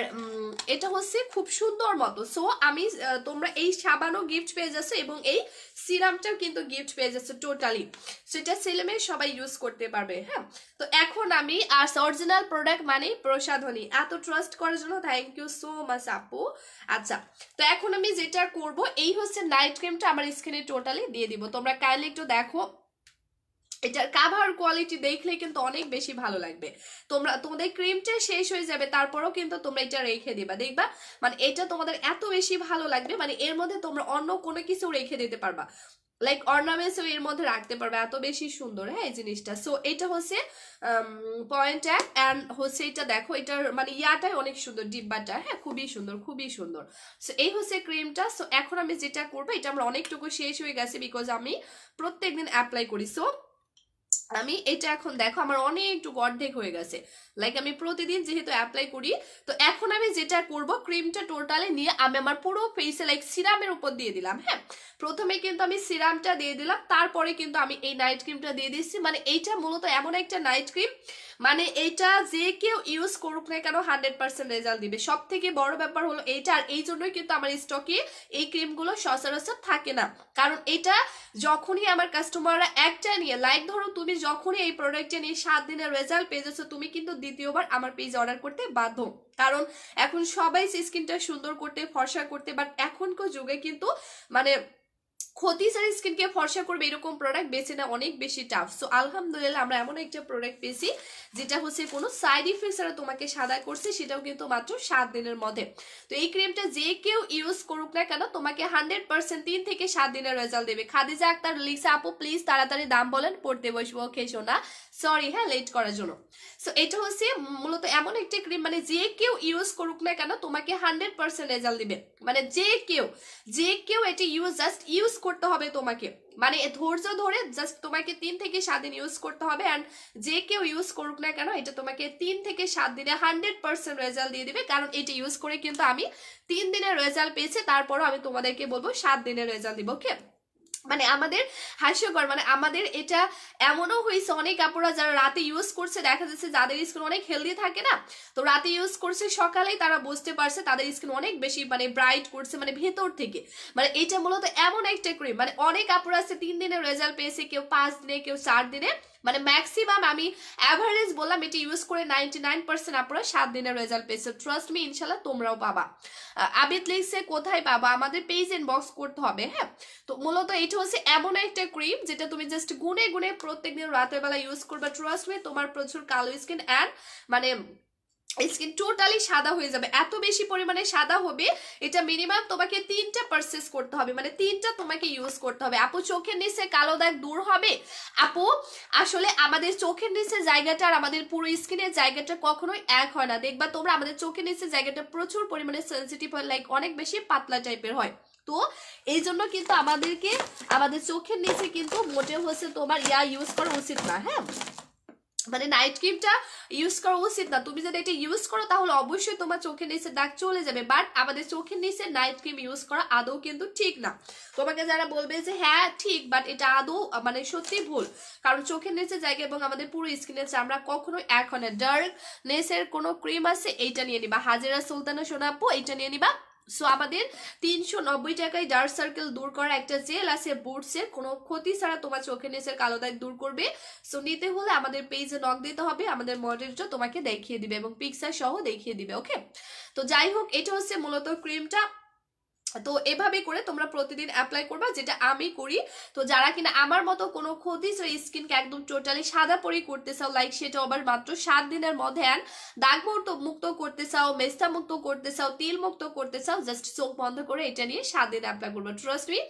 এটা হচ্ছে খুব সুন্দর মতো। সো আমি তোমরা এই সাবানও গিফট পেয়ে যাচ্ছ এবং এই সিরামটাও কিন্তু গিফট পেয়ে যাচ্ছে টোটালি। সেটা ছেলে মেয়ে সবাই ইউজ করতে পারবে। হ্যাঁ, তো এখন আমি আর অরিজিনাল প্রোডাক্ট মানে প্রসাধনী, এত ট্রাস্ট করার জন্য থ্যাংক ইউ সো মাচ আপু। আচ্ছা, তো এখন আমি যেটা করব এই হচ্ছে নাইট ক্রিমটা আমার স্কিনে টোটালি দিয়ে দিব। তোমরা কাইন্ডলি একটু দেখো, এটার কাভার কোয়ালিটি দেখলে কিন্তু অনেক বেশি ভালো লাগবে। তোমাদের ক্রিমটা শেষ হয়ে যাবে তারপরেও কিন্তু তোমরা এটা রেখে দিবা, দেখবা মানে এটা তোমাদের এত বেশি ভালো লাগবে। মানে এর মধ্যে তোমরা অন্য কোনো কিছু রেখে দিতে পারবা, লাইক অর্নামেন্টসও এর মধ্যে রাখতে পারবে, এত বেশি সুন্দর। হ্যাঁ এই জিনিসটা। সো এটা হচ্ছে পয়েন্ট এক। অ্যান্ড হচ্ছে এটা দেখো, এটার মানে ইয়াটাই অনেক সুন্দর, ডিব্বাটা হ্যাঁ খুবই সুন্দর, খুবই সুন্দর। সো এই হচ্ছে ক্রিমটা। সো এখন আমি যেটা করবো, এটা আমার অনেকটুকু শেষ হয়ে গেছে বিকজ আমি প্রত্যেকদিন অ্যাপ্লাই করি। সো আমি এটা এখন দেখো আমার অনেকটুকু অর্ধেক হয়ে গেছে, লাইক আমি প্রতিদিন যেহেতু অ্যাপ্লাই করি। তো এখন আমি যেটা করব, ক্রিমটা টোটালি নিয়ে আমি আমার পুরো ফেসে লাইক সিরামের উপর দিয়ে দিলাম। হ্যাঁ, প্রথমে কিন্তু আমি সিরামটা দিয়ে দিলাম, তারপরে কিন্তু আমি এই নাইট ক্রিমটা দিয়ে দিচ্ছি। মানে এইটা মূলত এমন একটা নাইট ক্রিম, মানে এইটা যে কেউ ইউজ করুক না কেন 100% রেজাল্ট দিবে। সব থেকে বড় ব্যাপার হলো এইটা, আর এই জন্যই কিন্তু আমার স্টকে এই ক্রিমগুলো সচরাচর থাকে না। কারণ এটা যখনই আমার কাস্টমাররা একটা নিয়ে, লাইক ধরো তুমি যখনই এই প্রোডাক্টটা নিয়ে 7 দিনের রেজাল্ট পেয়ে যাচ্ছ, তুমি কিন্তু দ্বিতীয়বার আমার পেজ অর্ডার করতে বাধ্য। কারণ এখন সবাই স্কিনটা সুন্দর করতে, ফর্সা করতে, বাট এখনকার যুগে কিন্তু মানে ক্ষতিসার স্কিনকে ফর্সা করবে এরকম প্রোডাক্ট বেছে না অনেক বেশি টাফ। সো আলহামদুলিল্লাহ আমরা এমন একটা প্রোডাক্ট পেয়েছি যেটা হচ্ছে কোনো সাইড ইফেক্ট ছাড়া তোমাকে সাদা করছে, সেটাও কিন্তু মাত্র 7 দিনের মধ্যে। তো এই ক্রিমটা যে কেউ ইউজ করুক না কেন তোমাকে 100% 3 থেকে 7 দিনের রেজাল্ট দেবে। খাদিজা আক্তার লিখছে আপু প্লিজ তাড়াতাড়ি দাম বলেন, পড়তে বসবো। ওকে শোনা, সরি হ্যাঁ লেট করার জন্য। সো এটা হচ্ছে মূলত এমন একটা ক্রিম, মানে যে কেউ ইউজ করুক না কেন তোমাকে 100% রেজাল্ট দিবে। মানে যে কেউ এটা জাস্ট ইউজ করতে হবে তোমাকে, মানে ধৈর্য ধরে জাস্ট তোমাকে 3 থেকে 7 দিন ইউজ করতে হবে। অ্যান্ড যে কেউ ইউজ করুক না কেন এটা তোমাকে 3 থেকে 7 দিনে 100% রেজাল্ট দিয়ে দিবে। কারণ এটা ইউজ করে কিন্তু আমি 3 দিনের রেজাল্ট পেয়েছি, তারপরও আমি তোমাদেরকে বলবো 7 দিনের রেজাল্ট দিব। ওকে, মানে আমাদের হাস্যকর, মানে আমাদের এটা এমনও হয়েছে অনেক আপুরা যারা রাতে ইউজ করছে, দেখা যাচ্ছে যাদের স্কিন অনেক হেলদি থাকে না, তো রাতে ইউজ করছে সকালেই তারা বুঝতে পারছে তাদের স্কিন অনেক বেশি মানে ব্রাইট করছে, মানে ভেতর থেকে। মানে এটা মূলত এমন একটা ক্রিম, মানে অনেক আপুরা আছে 3 দিনের রেজাল্ট পেয়েছে, কেউ 5 দিনে, কেউ 4 দিনে, মানে ম্যাক্সিমাম আমি অ্যাভারেজ বললাম এটা ইউজ করে 99% আপুরা 7 দিনের রেজাল্ট পেয়েছে। ট্রাস্ট মি, ইনশাল্লাহ তোমরাও পাবা। আবিদ লিখছে কোথায় পাবা, আমাদের পেজ ইনবক্স করতে হবে। হ্যাঁ, তো মূলত এটা হচ্ছে এমন একটা ক্রিম যেটা তুমি জাস্ট গুনে গুনে প্রত্যেকদিন রাতের বেলা ইউজ করবে। ট্রাস্ট মি, তোমার প্রচুর কালো স্কিন অ্যান্ড মানে স্কিন টোটালি সাদা হয়ে যাবে, এত বেশি পরিমাণে সাদা হবে। এটা মিনিমাম তোমাকে 3টা পারচেস করতে হবে, মানে 3টা তোমাকে ইউজ করতে হবে। আপু চোখের নিচে কালো দাগ দূর হবে? আপু আসলে আমাদের চোখের নিচে জায়গাটা আর আমাদের পুরো স্কিনের জায়গাটা কখনোই এক হয় না। দেখবা তোমরা আমাদের চোখের নিচে জায়গাটা প্রচুর পরিমাণে সেন্সিটিভ হয়, লাইক অনেক বেশি পাতলা টাইপের হয়। তো এই জন্য কিন্তু আমাদেরকে আমাদের চোখের নিচে কিন্তু মোটেও হচ্ছে তোমার ইউজ করা উচিত না। হ্যাঁ, মানে নাইট ক্রিমটা ইউজ করা উচিত না। তুমি যদি এটা ইউজ করো তাহলে অবশ্যই তোমার চোখের নিচে দাগ চলে যাবে, বাট আমাদের চোখের নিচে নাইট ক্রিম ইউজ করা আদৌ কিন্তু ঠিক না। তোমাকে যারা বলবে যে হ্যাঁ ঠিক, বাট এটা আদৌ মানে সত্যি ভুল। কারণ চোখের নিচে জায়গা এবং আমাদের পুরো স্কিনের চামড়া কখনোই এক হয় না। ডার্কনেসের কোনো ক্রিম আছে এইটা নিয়ে নিবা, হাজেরা সুলতানা সোনাপু এইটা নিয়ে নিবা। সো আমাদের 390 টাকায় ডার্ক সার্কেল দূর করা একটা জেল আছে বুটসের, কোনো ক্ষতি ছাড়া তোমার চোখের নিচের কালো দাগ দূর করবে। সো নিতে হলে আমাদের পেজে নক দিতে হবে, আমাদের মডেলটা তোমাকে দেখিয়ে দিবে এবং পিকচার সহ দেখিয়ে দিবে। ওকে, তো যাই হোক এটা হচ্ছে মূলত ক্রিমটা। তো এভাবে করে তোমরা প্রতিদিন অ্যাপ্লাই করবা, যেটা আমি করি। তো যারা কিনা আমার মতো কোনো ক্ষতি স্কিনকে একদম টোটালি সাদা পরি করতে চাও, লাইক সেটা আবার মাত্র 7 দিনের মধ্যে অ্যান্ড দাগ মুক্ত করতে চাও, মেস্তা মুক্ত করতে চাও, তিল মুক্ত করতে চাও, জাস্ট চোখ বন্ধ করে এটা নিয়ে 7 দিন অ্যাপ্লাই করবা। ট্রাস্ট মি,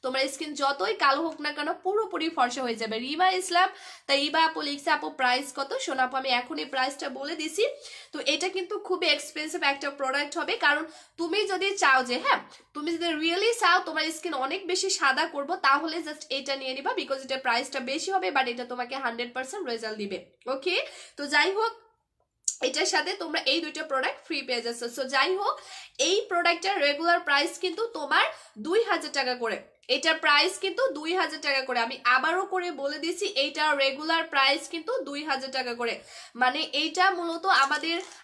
তোমার স্কিন যতই কালো হোক না কেন পুরোপুরি ফর্সা হয়ে যাবে। রিমা ইসলাম, তাই ইবা আপু লিখছে আপু প্রাইস কত? শোনাপু আমি এখন এই প্রাইসটা বলে দিছি। তো এটা কিন্তু খুবই এক্সপেন্সিভ একটা প্রোডাক্ট হবে, কারণ তুমি যদি চাও যে হ্যাঁ তুমি যদি রিয়েলি চাও তোমার স্কিন অনেক বেশি সাদা করবো, তাহলে জাস্ট এটা নিয়ে নিবা, বিকজ এটা প্রাইসটা বেশি হবে, বাট এটা তোমাকে 100% রেজাল্ট দিবে। ওকে, তো যাই হোক এটার সাথে তোমরা এই দুইটা প্রোডাক্ট ফ্রি পেয়ে যাচ্ছ। সো যাই হোক এই প্রোডাক্টের রেগুলার প্রাইস কিন্তু তোমার 2000 টাকা করে, এটার প্রাইস কিন্তু 2000 টাকা করে। আমি আবারও করে বলে দিচ্ছি এইটার রেগুলার প্রাইস কিন্তু 2000 টাকা করে। মানে এইটা মূলত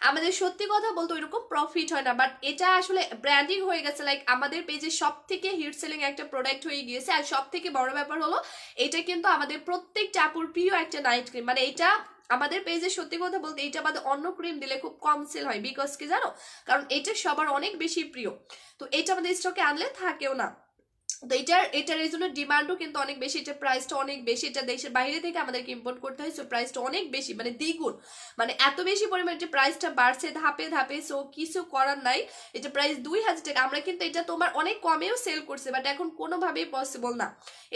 আমাদের সত্যি কথা বলতে ওইরকম প্রফিট হয় না, বাট এটা আসলে ব্র্যান্ডিং হয়ে গেছে, লাইক আমাদের পেজে সব থেকে হিট সেলিং একটা প্রোডাক্ট হয়ে গিয়েছে। আর সব থেকে বড় ব্যাপার হলো এটা কিন্তু আমাদের প্রত্যেকটা আপুর প্রিয় একটা নাইট ক্রিম। মানে এটা আমাদের পেজে সত্যি কথা বলতে এটা বাদে অন্য ক্রিম দিলে খুব কম সেল হয়, বিকজ কি জানো, কারণ এটা সবার অনেক বেশি প্রিয়। তো এটা আমাদের স্টকে আনলে থাকেও না। তো এটার এই জন্য ডিমান্ডও কিন্তু অনেক বেশি, এটা প্রাইসটা অনেক বেশি, এটা দেশের বাইরে থেকে আমাদেরকে ইম্পোর্ট করতে হয়। সো প্রাইসটা অনেক বেশি, মানে দ্বিগুণ, মানে এত বেশি পরিমাণে যে প্রাইসটা বাড়ছে ধাপে ধাপে। সো কিছু করার নাই, এটা প্রাইস 2000 টাকা। আমরা কিন্তু এটা তোমার অনেক কমেও সেল করছে, বাট এখন কোনোভাবেই পসিবল না।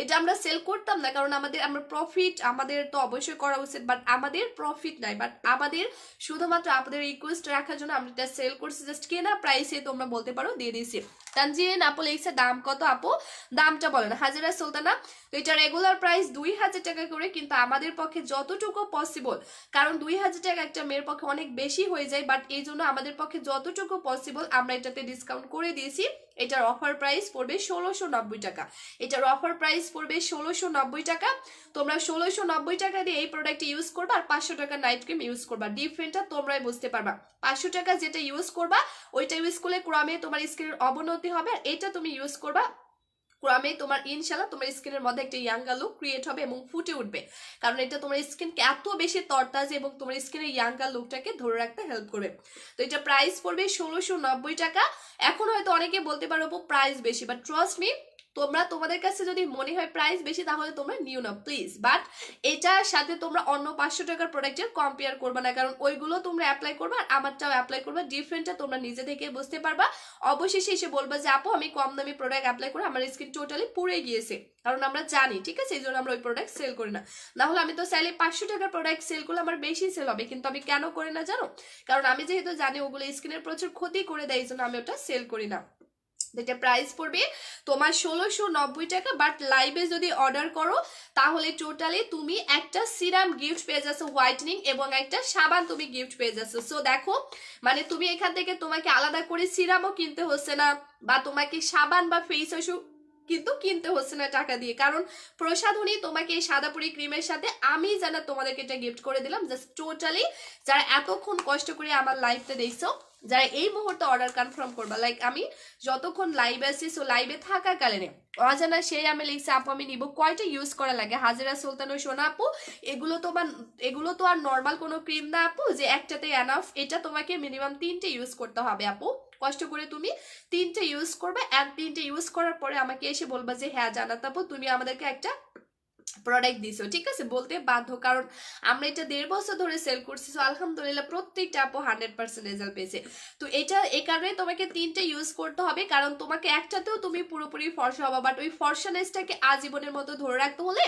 এটা আমরা সেল করতাম না, কারণ আমরা প্রফিট আমাদের তো অবশ্যই করা উচিত, বাট আমাদের প্রফিট নাই। বাট আমাদের শুধুমাত্র আপনাদের রিকোয়েস্ট রাখার জন্য আমরা এটা সেল করছি, জাস্ট কেনা প্রাইসে তোমরা বলতে পারো দিয়ে দিয়েছি। তানজিন আপু লিখছে দাম কত আপু, দামটা বলেন। হাজিরা সুলতানা, তো এটা রেগুলার প্রাইস 2000 টাকা করে, কিন্তু আমাদের পক্ষে যতটুকু পসিবল, কারণ 2000 টাকা একটা মেয়ের পক্ষে অনেক বেশি হয়ে যায়, বাট এই জন্য আমাদের পক্ষে যতটুকু পসিবল আমরা এটাতে ডিসকাউন্ট করে দিয়েছি। এটার অফার প্রাইস পড়বে 1690 টাকা। এটার অফার প্রাইস পড়বে 1690 টাকা। তোমরা 1690 টাকা দিয়ে এই প্রোডাক্ট ইউজ করবা, আর 500 টাকা নাইট ক্রিম ইউজ করবা। ডিফারেন্টটা তোমরাই বুঝতে পারবা। 500 টাকা যেটা ইউজ করবা ওইটা ইউজ করলে ক্রমে তোমার স্কিনের অবনতি হবে, আর এটা তুমি ইউজ করবা ক্রমে তোমার ইনশাল্লাহ তোমার স্কিনের মধ্যে একটা ইয়াঙ্গা লুক ক্রিয়েট হবে এবং ফুটে উঠবে, কারণ এটা তোমার স্কিনকে এত বেশি তরতাজা এবং তোমার স্কিনের ইয়াঙ্গা লুকটাকে ধরে রাখতে হেল্প করবে। তো এটা প্রাইস পড়বে 1690 টাকা। এখন হয়তো অনেকে বলতে পারো প্রাইস বেশি, বাট ট্রাস্ট মি, তোমরা তোমাদের কাছে যদি মনে হয় প্রাইস বেশি তাহলে তোমরা নিও না প্লিজ, বাট এটার সাথে তোমরা অন্য 500 টাকার প্রোডাক্টের কম্পেয়ার করবে না, কারণ ওইগুলো তোমরা অ্যাপ্লাই করবে আর আমারটাও অ্যাপ্লাই করবে, ডিফারেন্টটা তোমরা নিজে থেকে বুঝতে পারবা। অবশেষে এসে বলবা যে আপু আমি কম দামি প্রোডাক্ট অ্যাপ্লাই করে আমার স্কিন টোটালি পুড়ে গিয়েছে, কারণ আমরা জানি, ঠিক আছে, এই জন্য আমরা ওই প্রোডাক্ট সেল করি না। না হলে আমি তো চাইলে 500 টাকার প্রোডাক্ট সেল করলে আমার বেশি সেল হবে, কিন্তু আমি কেন করি না জানো? কারণ আমি যেহেতু জানি ওগুলো স্কিনের প্রচুর ক্ষতি করে দেয়, এই জন্য আমি ওটা সেল করি না। এটা প্রাইস পড়বে তোমার 1690 টাকা, বাট লাইভে যদি অর্ডার করো তাহলে টোটালি তুমি একটা সিরাম গিফট পেয়ে যাচ্ছ হোয়াইটনিং, এবং একটা সাবান তুমি গিফট পেয়ে যাচ্ছ। সো দেখো, মানে তুমি এখান থেকে তোমাকে আলাদা করে সিরামও কিনতে হচ্ছে না, বা তোমাকে সাবান বা ফেস ওয়াশও কিন্তু কিনতে হচ্ছে না টাকা দিয়ে, কারণ প্রসাধনী তোমাকে এই সাদাপুরি ক্রিমের সাথে আমি যেন তোমাদেরকে এটা গিফট করে দিলাম। জাস্ট টোটালি যারা এতক্ষণ কষ্ট করে আমার লাইভটা দেখছো, যারা এই মুহূর্তে অর্ডার কনফার্ম করবা, লাইক আমি যতক্ষণ লাইভে আছি, সো লাইভে থাকাকালীন অজানা সেই আমি লিখছি আপু আমি নিব, কয়টা ইউজ করা লাগে? হাজিরা সুলতান ও সোনা আপু, এগুলো তো আর নর্মাল কোনো ক্রিম না আপু যে একটাতে এনাফ, এটা তোমাকে মিনিমাম 3টে ইউজ করতে হবে আপু। কষ্ট করে তুমি 3টে ইউজ করবে, আর 3টে ইউজ করার পরে আমাকে এসে বলবা যে হ্যাঁ জানাত আপু তুমি আমাদেরকে একটা প্রোডাক্ট দিছো, ঠিক আছে, বলতে বাধ্য, কারণ আমরা এটা 1.5 বছর ধরে সেল করছি। সো আলহামদুলিল্লাহ প্রত্যেকটা আপু 100% রেজাল্ট পেয়েছে। তো এটা এই কারণে তোমাকে 3টে ইউজ করতে হবে, কারণ তোমাকে একটাতেও তুমি পুরোপুরি ফর্সা হবা, বাট ওই ফর্সানেসটাকে আজীবনের মতো ধরে রাখতে হলে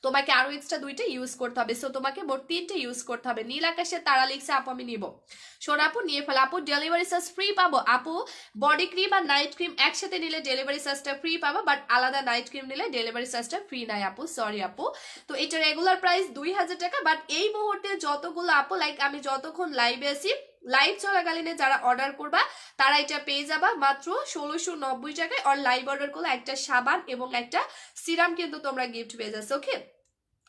তোমাকে আরো এক্সট্রা 2টে ইউজ করতে হবে। সো তোমাকে মোট 3টে ইউজ করতে হবে। নীল আকাশের তারা লিখছে আপু আমি নিব, শোন আপু নিয়ে ফেলো আপু। ডেলিভারি চার্জ ফ্রি পাবো আপু, বডি ক্রিম আর নাইট ক্রিম একসাথে নিলে ডেলিভারি চার্জটা ফ্রি পাবো, বাট আলাদা নাইট ক্রিম নিলে ডেলিভারি চার্জটা ফ্রি নাই আপু, সরি আপু। তো এটা রেগুলার প্রাইস 2000 টাকা, বাট এই মুহূর্তে যতগুলো আপু লাইক আমি যতক্ষণ লাইভে আছি, লাইভ চলাকালীনে যারা অর্ডার করবা তারা এটা পেয়ে যাবা মাত্র 1690 টাকায়। আর লাইভ অর্ডার করলে একটা সাবান এবং একটা সিরাম কিন্তু তোমরা গিফট পেয়ে যাচ্ছ, ওকে,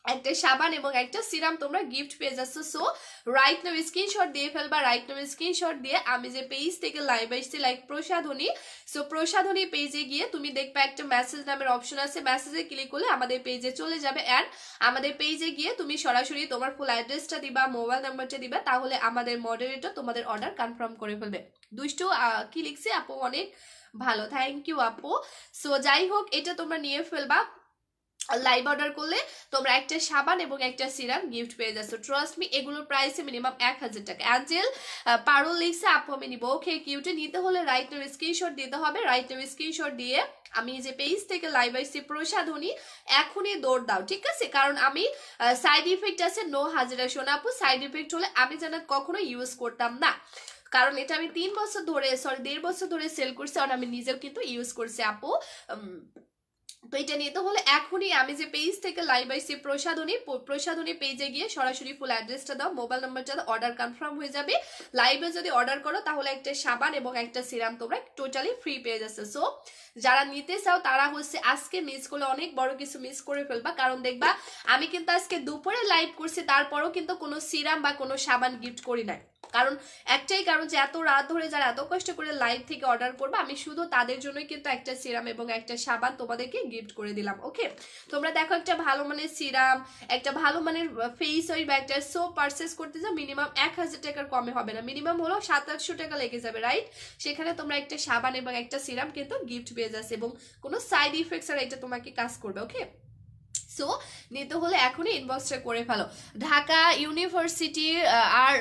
একটা সাবান এবং একটা সিরাম তোমরা গিফট পেয়ে যাচ্ছ। সো রাইট নাও স্ক্রিনশট দিয়ে ফেলবা, রাইট নাও স্ক্রিনশট দিয়ে আমি যে পেজ থেকে লাইভ আসছি লাইক প্রসাধনী, সো প্রসাধনী পেজে গিয়ে তুমি দেখবে একটা মেসেজ নামের অপশন আছে, মেসেজে ক্লিক করলে আমাদের পেজে চলে যাবে, আর আমাদের পেজে গিয়ে তুমি সরাসরি তোমার ফুল অ্যাড্রেসটা দিবা, মোবাইল নাম্বারটা দিবা, তাহলে আমাদের মডারেটর তোমাদের অর্ডার কনফার্ম করে ফেলবে। দুষ্টু কি লিখছে আপু অনেক ভালো, থ্যাংক ইউ আপু। সো যাই হোক, এটা তোমরা নিয়ে ফেলবা। লাইভ অর্ডার করলে তোমরা একটা সাবান এবং একটা সিরাম গিফট পেয়ে যাচ্ছ। ট্রাস্ট মি, এগুলোর প্রাইস মিনিমাম 1000 টাকা। অ্যাঞ্জেল পারুল লিখছে আপু আমি নিব, ওকে, কিউটে নিতে হলে রাইট নাও স্ক্রিনশট দিতে হবে। রাইট নাও স্ক্রিনশট দিয়ে আমি যে পেজ থেকে লাইভ আসছি প্রসাধনী এখনই দৌড় দাও, ঠিক আছে, কারণ আমি সাইড ইফেক্ট আছে নো হাজিরা সোনা আপু, সাইড ইফেক্ট হলে আমি যেন কখনো ইউজ করতাম না, কারণ এটা আমি 3 বছর ধরে, সরি 1.5 বছর ধরে সেল করছি, আর আমি নিজেও কিন্তু ইউজ করছি আপু। তো এটা নিতে হলে এখনই আমি যে পেজ থেকে লাইভ আইছি প্রসাধনী পেজে গিয়ে সরাসরি ফুল অ্যাড্রেসটা দাও, মোবাইল নাম্বারটা দাও, অর্ডার কনফার্ম হয়ে যাবে। লাইভে যদি অর্ডার করো তাহলে একটা সাবান এবং একটা সিরাম তোমরা টোটালি ফ্রি পেয়ে যাচ্ছে। সো যারা নিতে চাও তারা হচ্ছে আজকে মিস করলে অনেক বড় কিছু মিস করে ফেলবা, কারণ দেখবা আমি কিন্তু আজকে দুপুরে লাইভ করছি, তারপরও কিন্তু কোনো সিরাম বা কোনো সাবান গিফট করি নাই, কারণ একটাই কারণ যে এত রাত ধরে যারা এত কষ্ট করে লাইভ থেকে অর্ডার করবে, আমি শুধু তাদের জন্যই কিন্তু একটা সিরাম এবং একটা সাবান তোমাদেরকে গিফট করে দিলাম, ওকে। তোমরা দেখো একটা ভালো মানের সিরাম, একটা ভালো মানের ফেস ওয়াশ বা একটা সোপ পারচেস করতে যাও মিনিমাম 1000 টাকার কমে হবে না, মিনিমাম হলো 700-800 টাকা লেগে যাবে, রাইট? সেখানে তোমরা একটা সাবান এবং একটা সিরাম কিন্তু গিফট পেয়ে যাচ্ছে, এবং কোনো সাইড ইফেক্টস আর এটা তোমাকে কাজ করবে, ওকে। সো সো নিতে হলে এখনই ইনবক্সটা করে ফেলো। ঢাকা ইউনিভার্সিটি আর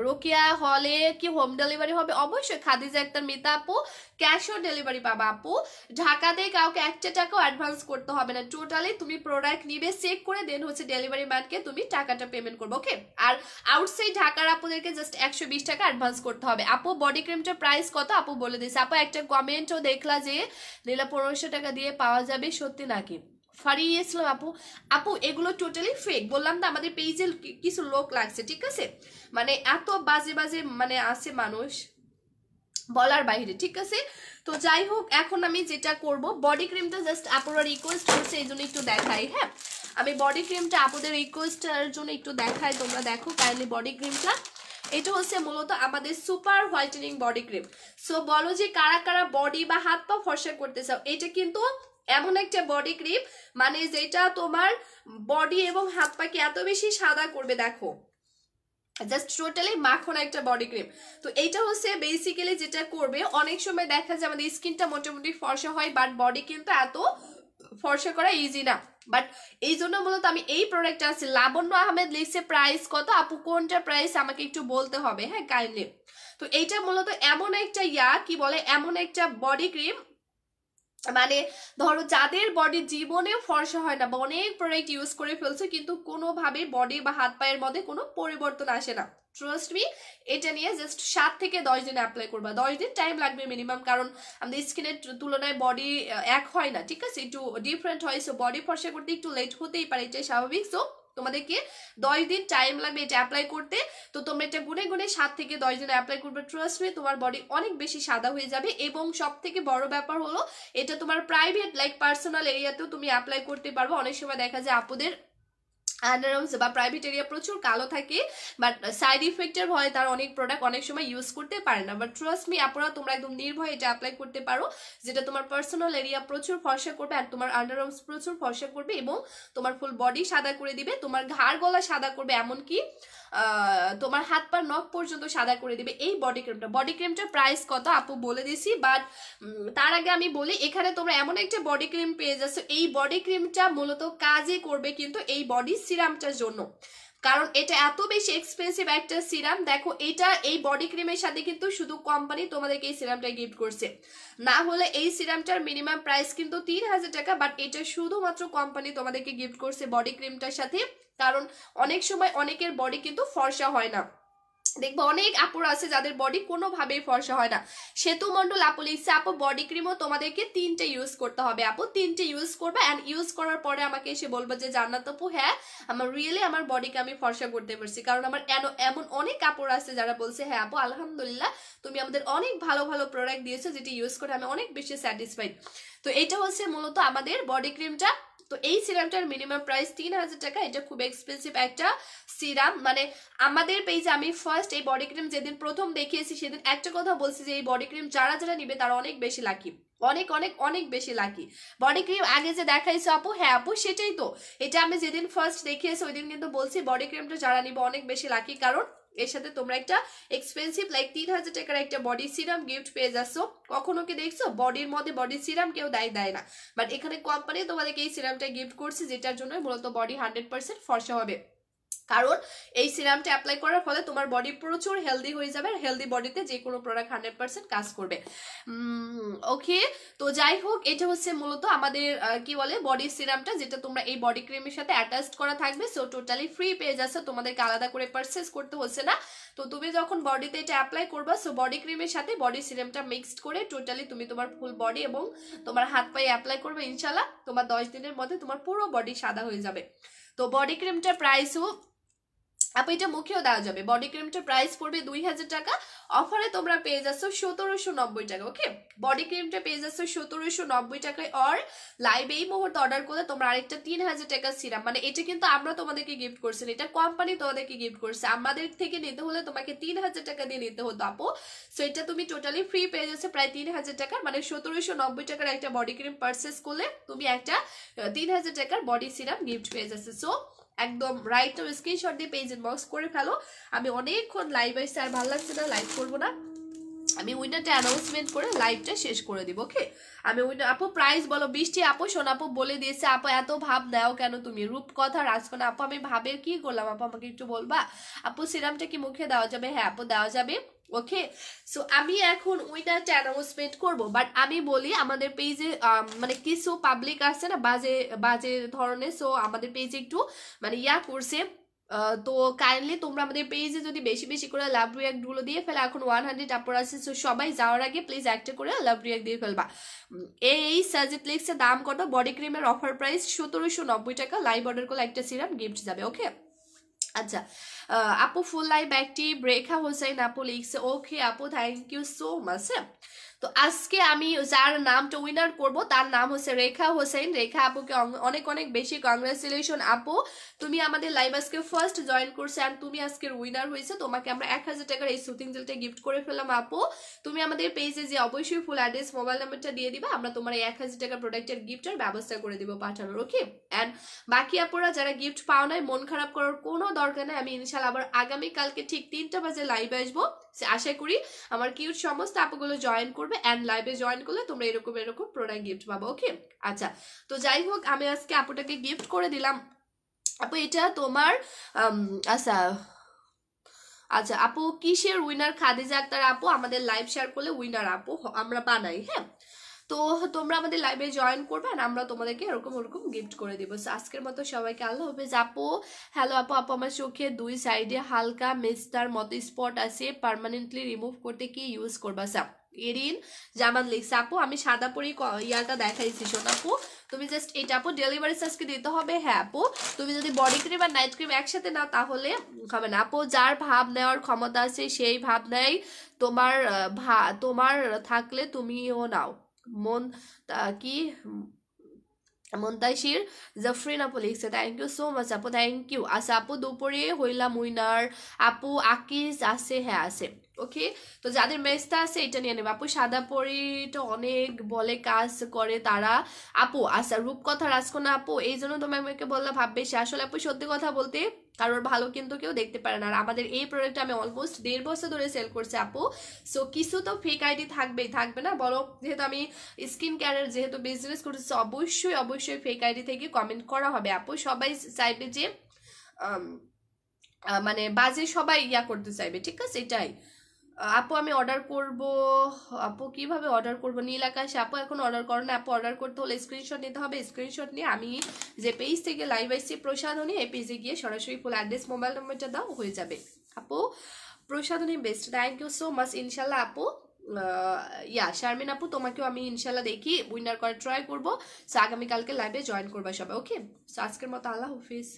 রোকিয়া হলে কি হোম ডেলিভারি হবে? অবশ্যই খাদিজা আক্তার মিতা আপু ক্যাশ অন ডেলিভারি পাবা আপু। ঢাকাতে কাউকে 1 টাকাও অ্যাডভান্স করতে হবে না, টোটালি তুমি প্রোডাক্ট নিবে, চেক করে দেন হচ্ছে ডেলিভারি ম্যানকে তুমি টাকাটা পেমেন্ট করবে, ওকে। আর আউটসাইড ঢাকার আপুদেরকে জাস্ট 120 টাকা অ্যাডভান্স করতে হবে। আপু বডি ক্রিমটার প্রাইস কত আপু বলে দিয়েছে। আপু একটা কমেন্টও দেখলা যে নীলা 1500 টাকা দিয়ে পাওয়া যাবে, সত্যি নাকি? ফারিয়ে ইসলাম আপু, আপু এগুলো টোটালি ফেক, বললাম তো আমাদের পেজে কিছু লোক লাগছে, ঠিক আছে, মানে এত বাজে বাজে মানে আছে মানুষ বলার বাইরে, ঠিক আছে। তো যাই হোক এখন আমি যেটা করব, বডি ক্রিমটা জাস্ট আপুরা রিকোয়েস্ট করছে এই জন্য একটু দেখাই। হ্যাঁ আমি বডি ক্রিমটা আপুদের রিকোয়েস্টের জন্য একটু দেখাই, তোমরা দেখো কাইন্ডলি বডি ক্রিমটা। এটা হচ্ছে মূলত আমাদের super whitening body cream. So বলো যে কারা কারা বডি বা হাত পা ফর্সা করতে চাও, এটা কিন্তু এমন একটা বডি ক্রিম মানে যেটা তোমার বডি এবং হাত পাকে এত বেশি সাদা করবে, দেখো জাস্ট টোটালি মাখন একটা বডি ক্রিম। তো এইটা হচ্ছে বেসিক্যালি যেটা করবে, অনেক সময় দেখা যায় আমাদের স্কিনটা মোটামুটি ফর্সা হয় বাট বডি কিন্তু এত ফর্সা করা ইজি না, বাট এই জন্য মূলত আমি এই প্রোডাক্টটা আছে। লাবণ্য আহমেদ লিখছে প্রাইস কত আপু, কোনটা প্রাইস আমাকে একটু বলতে হবে হ্যাঁ কাইন্ডলি। তো এইটা মূলত এমন একটা কি বলে এমন একটা বডি ক্রিম মানে ধরো যাদের বডি জীবনেও ফর্সা হয় না বা অনেক প্রোডাক্ট ইউজ করে ফেলছে কিন্তু কোনোভাবে বডি বা হাত পায়ের মধ্যে কোনো পরিবর্তন আসে না, ট্রাস্ট মি এটা নিয়ে জাস্ট 7 থেকে 10 দিন অ্যাপ্লাই করবা। 10 দিন টাইম লাগবে মিনিমাম, কারণ আমাদের স্কিনের তুলনায় বডি এক হয় না, ঠিক আছে, একটু ডিফারেন্ট হয়। সো বডি ফর্সা করতে একটু লেট হতেই পারে, এটাই স্বাভাবিক। সো তোমাদেরকে 10 দিন টাইম লাগবে এটা অ্যাপ্লাই করতে। তো তোমরা এটা গুনে গুনে 7 থেকে 10 দিন অ্যাপ্লাই করবে, ট্রাস্ট মি তোমার বডি অনেক বেশি সাদা হয়ে যাবে। এবং সব থেকে বড় ব্যাপার হলো এটা তোমার প্রাইভেট লাইক পার্সোনাল এরিয়াতেও তুমি অ্যাপ্লাই করতে পারবে। অনেক সময় দেখা যায় আপুদের আন্ডারআর্মস বা প্রাইভেট এরিয়া প্রচুর কালো থাকে বাট সাইড ইফেক্টের ভয়ে তার অনেক প্রোডাক্ট অনেক সময় ইউজ করতে পারে না, বাট ট্রাস্ট মি আপনারা তোমরা একদম নির্ভয়ে এটা অ্যাপ্লাই করতে পারো, যেটা তোমার পার্সোনাল এরিয়া প্রচুর ফর্সা করবে আর তোমার আন্ডারআর্মস প্রচুর ফর্সা করবে এবং তোমার ফুল বডি সাদা করে দিবে, তোমার ঘাড় গলা সাদা করবে, এমনকি তোমার হাত পা নখ পর্যন্ত সাদা করে দিবে এই বডি ক্রিমটা। বডি ক্রিমটার প্রাইস কত আপু বলে দিছি, বাট তার আগে আমি বলি এখানে তোমরা এমন একটা বডি ক্রিম পেয়ে যাচ্ছ, এই বডি ক্রিমটা মূলত কাজে করবে কিন্তু এই বডি সিরামটার জন্য, কারণ এটা এত বেশি এক্সপেন্সিভ একটা সিরাম। দেখো এটা এই বডি ক্রিমের সাথে কিন্তু শুধু কোম্পানি তোমাদেরকে এই সিরামটা গিফট করছে, না হলে এই সিরামটার মিনিমাম প্রাইস কিন্তু 3000 টাকা, বাট এটা শুধুমাত্র কোম্পানি তোমাদেরকে গিফট করছে বডি ক্রিমটার সাথে। কারণ অনেক সময় অনেকের বডি কিন্তু ফর্সা হয় না, দেখবো অনেক আপুরা আছে যাদের বডি কোনোভাবেই ফর্সা হয় না। সেতু মন্ডল আপু লিখছে আপু বডি ক্রিমও তোমাদেরকে 3টে ইউজ করতে হবে, আপু 3টে ইউজ করবে অ্যান্ড ইউজ করার পরে আমাকে এসে বলবো যে জান্নাত আপু হ্যাঁ আমার রিয়েলি আমার বডিকে আমি ফর্সা করতে পারছি। কারণ আমার এমন অনেক কাপড় আছে যারা বলছে হ্যাঁ আপু আলহামদুলিল্লাহ তুমি আমাদের অনেক ভালো ভালো প্রোডাক্ট দিয়েছো যেটি ইউজ করে আমি অনেক বেশি স্যাটিসফাইড। তো এটা হচ্ছে মূলত আমাদের বডি ক্রিমটা। তো এই সিরামটার মিনিমাম প্রাইস 3000 টাকা, এটা খুব এক্সপেন্সিভ একটা সিরাম। মানে আমাদের পেজে আমি ফার্স্ট এই বডি ক্রিম যেদিন প্রথম দেখিয়েছি সেদিন একটা কথা বলছি যে এই বডি ক্রিম যারা যারা নিবে তারা অনেক বেশি লাকি, অনেক অনেক অনেক বেশি লাকি। বডি ক্রিম আগে যে দেখাইছো আপু, হ্যাঁ আপু সেটাই তো, এটা আমি যেদিন ফার্স্ট দেখিয়েছি ওই দিন কিন্তু বলছি বডি ক্রিমটা যারা নিবে অনেক বেশি লাকি, কারণ এর সাথে তোমরা একটা এক্সপেন্সিভ লাইক 3000 টাকার একটা বডি সিরাম গিফট পেয়ে যাচ্ছ। কখনো কি দেখছো বডির মধ্যে বডি সিরাম কেউ দেয় না, বাট এখানে কোম্পানি তোমাদেরকে এই সিরামটা গিফট করছে যেটার জন্য মূলত বডি 100% ফর্সা হবে। কারণ এই সিরামটা অ্যাপ্লাই করার ফলে তোমার বডি প্রচুর হেলদি হয়ে যাবে, আর হেলদি বডিতে যে কোনো প্রোডাক্ট 100% কাজ করবে। ওকে, তো যাই হোক এটা হচ্ছে মূলত আমাদের কি বলে বডি সিরামটা, যেটা তোমরা এই বডি ক্রিমের সাথে অ্যাটাচড করা থাকবে। সো টোটালি ফ্রি পেয়ে যাচ্ছে, তোমাদেরকে আলাদা করে পারচেজ করতে হচ্ছে না। তো তুমি যখন বডিতে এটা অ্যাপ্লাই করবা, সো বডি ক্রিমের সাথে বডি সিরামটা মিক্সড করে টোটালি তুমি তোমার ফুল বডি এবং তোমার হাত পায়ে অ্যাপ্লাই করবে, ইনশাল্লাহ তোমার 10 দিনের মধ্যে তোমার পুরো বডি সাদা হয়ে যাবে। তো বডি ক্রিমটার প্রাইসও আপু এটা মুখেও দেওয়া যাবে, বডি ক্রিমটার প্রাইস পড়বে 2000 টাকা, অফারে তোমরা পেয়ে যাচ্ছ 1790 টাকা। ওকে, বডি ক্রিমটা পেয়ে যাচ্ছ 1790 টাকায়, আর লাইভ এই মুহূর্তে অর্ডার করলে তোমরা আরেকটা 3000 টাকা সিরাম, মানে এটা কিন্তু আমরা তোমাদেরকে গিফট করছি, এটা কোম্পানি তোমাদেরকে গিফট করছে, আমাদের থেকে নিতে হলে তোমাকে 3000 টাকা দিয়ে নিতে হতো আপু। সো এটা তুমি টোটালি ফ্রি পেয়ে যাচ্ছে প্রায় 3000 টাকার, মানে 1790 টাকার একটা বডি ক্রিম পারচেস করলে তুমি একটা 3000 টাকার বডি সিরাম গিফট পেয়ে যাচ্ছে। সো একদম রাইট স্ক্রিনশট দিয়ে পেজ ইনবক্স করে ফেলো। আমি অনেকক্ষণ লাইভ আসছে আর ভালো লাগছে না, লাইভ করবো না, আমি উইনারটা অ্যানাউন্সমেন্ট করে লাইভটা শেষ করে দিব। ওকে, আমি উইনার আপু প্রাইস বলো। বৃষ্টি আপু শোন আপু বলে দিয়েছে। আপু এত ভাব নাও কেন তুমি? রূপকথা রাজকন্যা আপু আমি ভাবের কি করলাম আপু, আমাকে একটু বলবা? আপু সিরামটা কি মুখে দেওয়া যাবে? হ্যাঁ আপু দেওয়া যাবে। ওকে, সো আমি এখন উইনারটা অ্যানাউন্সমেন্ট করব, বাট আমি বলি আমাদের পেজে মানে কিছু পাবলিক আছে না বাজে বাজে ধরনের, সো আমাদের পেজে একটু মানে করছে। তো কাইন্ডলি তোমরা আমাদের পেজে যদি বেশি বেশি করে লাভ রিয়াক্ট গুলো দিয়ে ফেলে, এখন 100 আপর আছে, সো সবাই যাওয়ার আগে প্লিজ একটা করে লাভ রিয়াক্ট দিয়ে ফেলবা। এই সাজেট্লিক্স এর দাম কত? বডি ক্রিমের অফার প্রাইস 1790 টাকা। লাইভ অর্ডার করলে একটা সিরাম গিফট যাবে। ওকে, আচ্ছা আপু ফুল লাইভ অ্যাক্টিভ। রেখা হোসেন আপু লিখছে। ওকে আপু থ্যাংক ইউ সো মাচ। তো আজকে আমি যার নামটা উইনার করব তার নাম হচ্ছে রেখা হোসেন। রেখা আপুকে অনেক অনেক বেশি কংগ্রেচুলেশন আপু, তুমি আমাদের লাইভ আজকে ফার্স্ট জয়েন করছে এন্ড তুমি আজকের উইনার হয়েছে। তোমাকে আমরা 1000 টাকার এই সুথিং জেলটা গিফট করে ফেললাম আপু। তুমি আমাদের পেজে যে অবশ্যই ফুল অ্যাড্রেস মোবাইল নাম্বারটা দিয়ে দিবা, আমরা তোমার এই 1000 টাকা প্রোডাক্টের গিফটের ব্যবস্থা করে দিব পাঠানোর। ওকে, এন্ড বাকি আপুরা যারা গিফট পাও নাই মন খারাপ করার কোনো দরকার নেই। আমি ইনশাআল্লাহ আবার আগামীকালকে ঠিক 3টা বাজে লাইভে আসবো। আশা করি আমার কিউট সমস্ত আপুগুলো জয়েন করবে এন্ড লাইভে জয়েন করলে তোমরা এরকম এরকম প্রোডাক্ট গিফট পাবো। ওকে, আচ্ছা তো যাই হোক আমি আজকে আপুটাকে গিফট করে দিলাম। আপু এটা তোমার আচ্ছা আচ্ছা আপু কিসের উইনার? খাদিজা আক্তার আপু, আমাদের লাইভ শেয়ার করলে উইনার আপু আমরা বানাই। হ্যাঁ, তো তোমরা আমাদের লাইভে জয়েন করবে আর আমরা তোমাদেরকে এরকম ওরকম গিফট করে দিব। আজকের মতো সবাইকে আল্লাহ হাফেজ আপু। হ্যালো আপু, আপু আমার চোখে 2 সাইডে হালকা মেস্তার মতো স্পট আছে, পার্মানেন্টলি রিমুভ করতে কি ইউজ করবা? এরিন জামান লিখছে। আপু আমি সাদা পরি ইয়াটা দেখাইছি শোন আপু, তুমি জাস্ট এটা আপু ডেলিভারি চার্জকে দিতে হবে। হ্যাঁ আপু, তুমি যদি বডি ক্রিম আর নাইট ক্রিম একসাথে নাও তাহলে হবে না আপু। যার ভাব নেওয়ার ক্ষমতা আছে সেই ভাব নেয়, তোমার তোমার থাকলে তুমিও নাও। মন কি মন্তাইশির জাফরিন আপু লিখছে। থ্যাংক ইউ সো মাচ আপু, থ্যাংক ইউ। আচ্ছা আপু দুপুরে হইলাম উইনার। আপু আকিজ আছে? হ্যাঁ আছে। ওকে, তো যাদের মেস্তা আছে এটা নিয়ে নেবে আপু। সাদা পরিটা অনেক বলে কাজ করে তারা আপু। আচ্ছা রূপকথা রাজকন্যা আপু, এই জন্য তুমি আমাকে বললা ভাব বেশি। আসলে আপু সত্যি কথা বলতে কারোর ভালো কিন্তু কেউ দেখতে পারে না। আর আমাদের এই প্রোডাক্টটা আমি অলমোস্ট 1.5 বছর ধরে সেল করছি আপু। সো কিছু তো ফেক আইডি থাকবেই, থাকবে না বলো? যেহেতু আমি স্কিন কেয়ারের যেহেতু বিজনেস করতেছি, অবশ্যই অবশ্যই ফেক আইডি থেকে কমেন্ট করা হবে আপু। সবাই চাইবে যে মানে বাজে সবাই করতে চাইবে, ঠিক আছে? এটাই আপু আমি অর্ডার করব। আপু কিভাবে অর্ডার করব? নীল আকাশ আপু এখন অর্ডার করো না আপু। অর্ডার করতে হলে স্ক্রিনশট নিতে হবে। স্ক্রিনশট নিয়ে আমি যে পেজ থেকে লাইভ আসছি প্রসাধনী, এই পেজে গিয়ে সরাসরি ফুল অ্যাড্রেস মোবাইল নাম্বারটা দাও, হয়ে যাবে আপু। প্রসাধনী best, thank you so much. ইনশাল্লাহ আপু শারমিন আপু তোমাকেও আমি ইনশাল্লাহ দেখি উইনার করে ট্রাই করবো। সো আগামীকালকে লাইভে জয়েন করবা সবাই। ওকে, সো আজকের মতো আল্লাহ হাফিজ।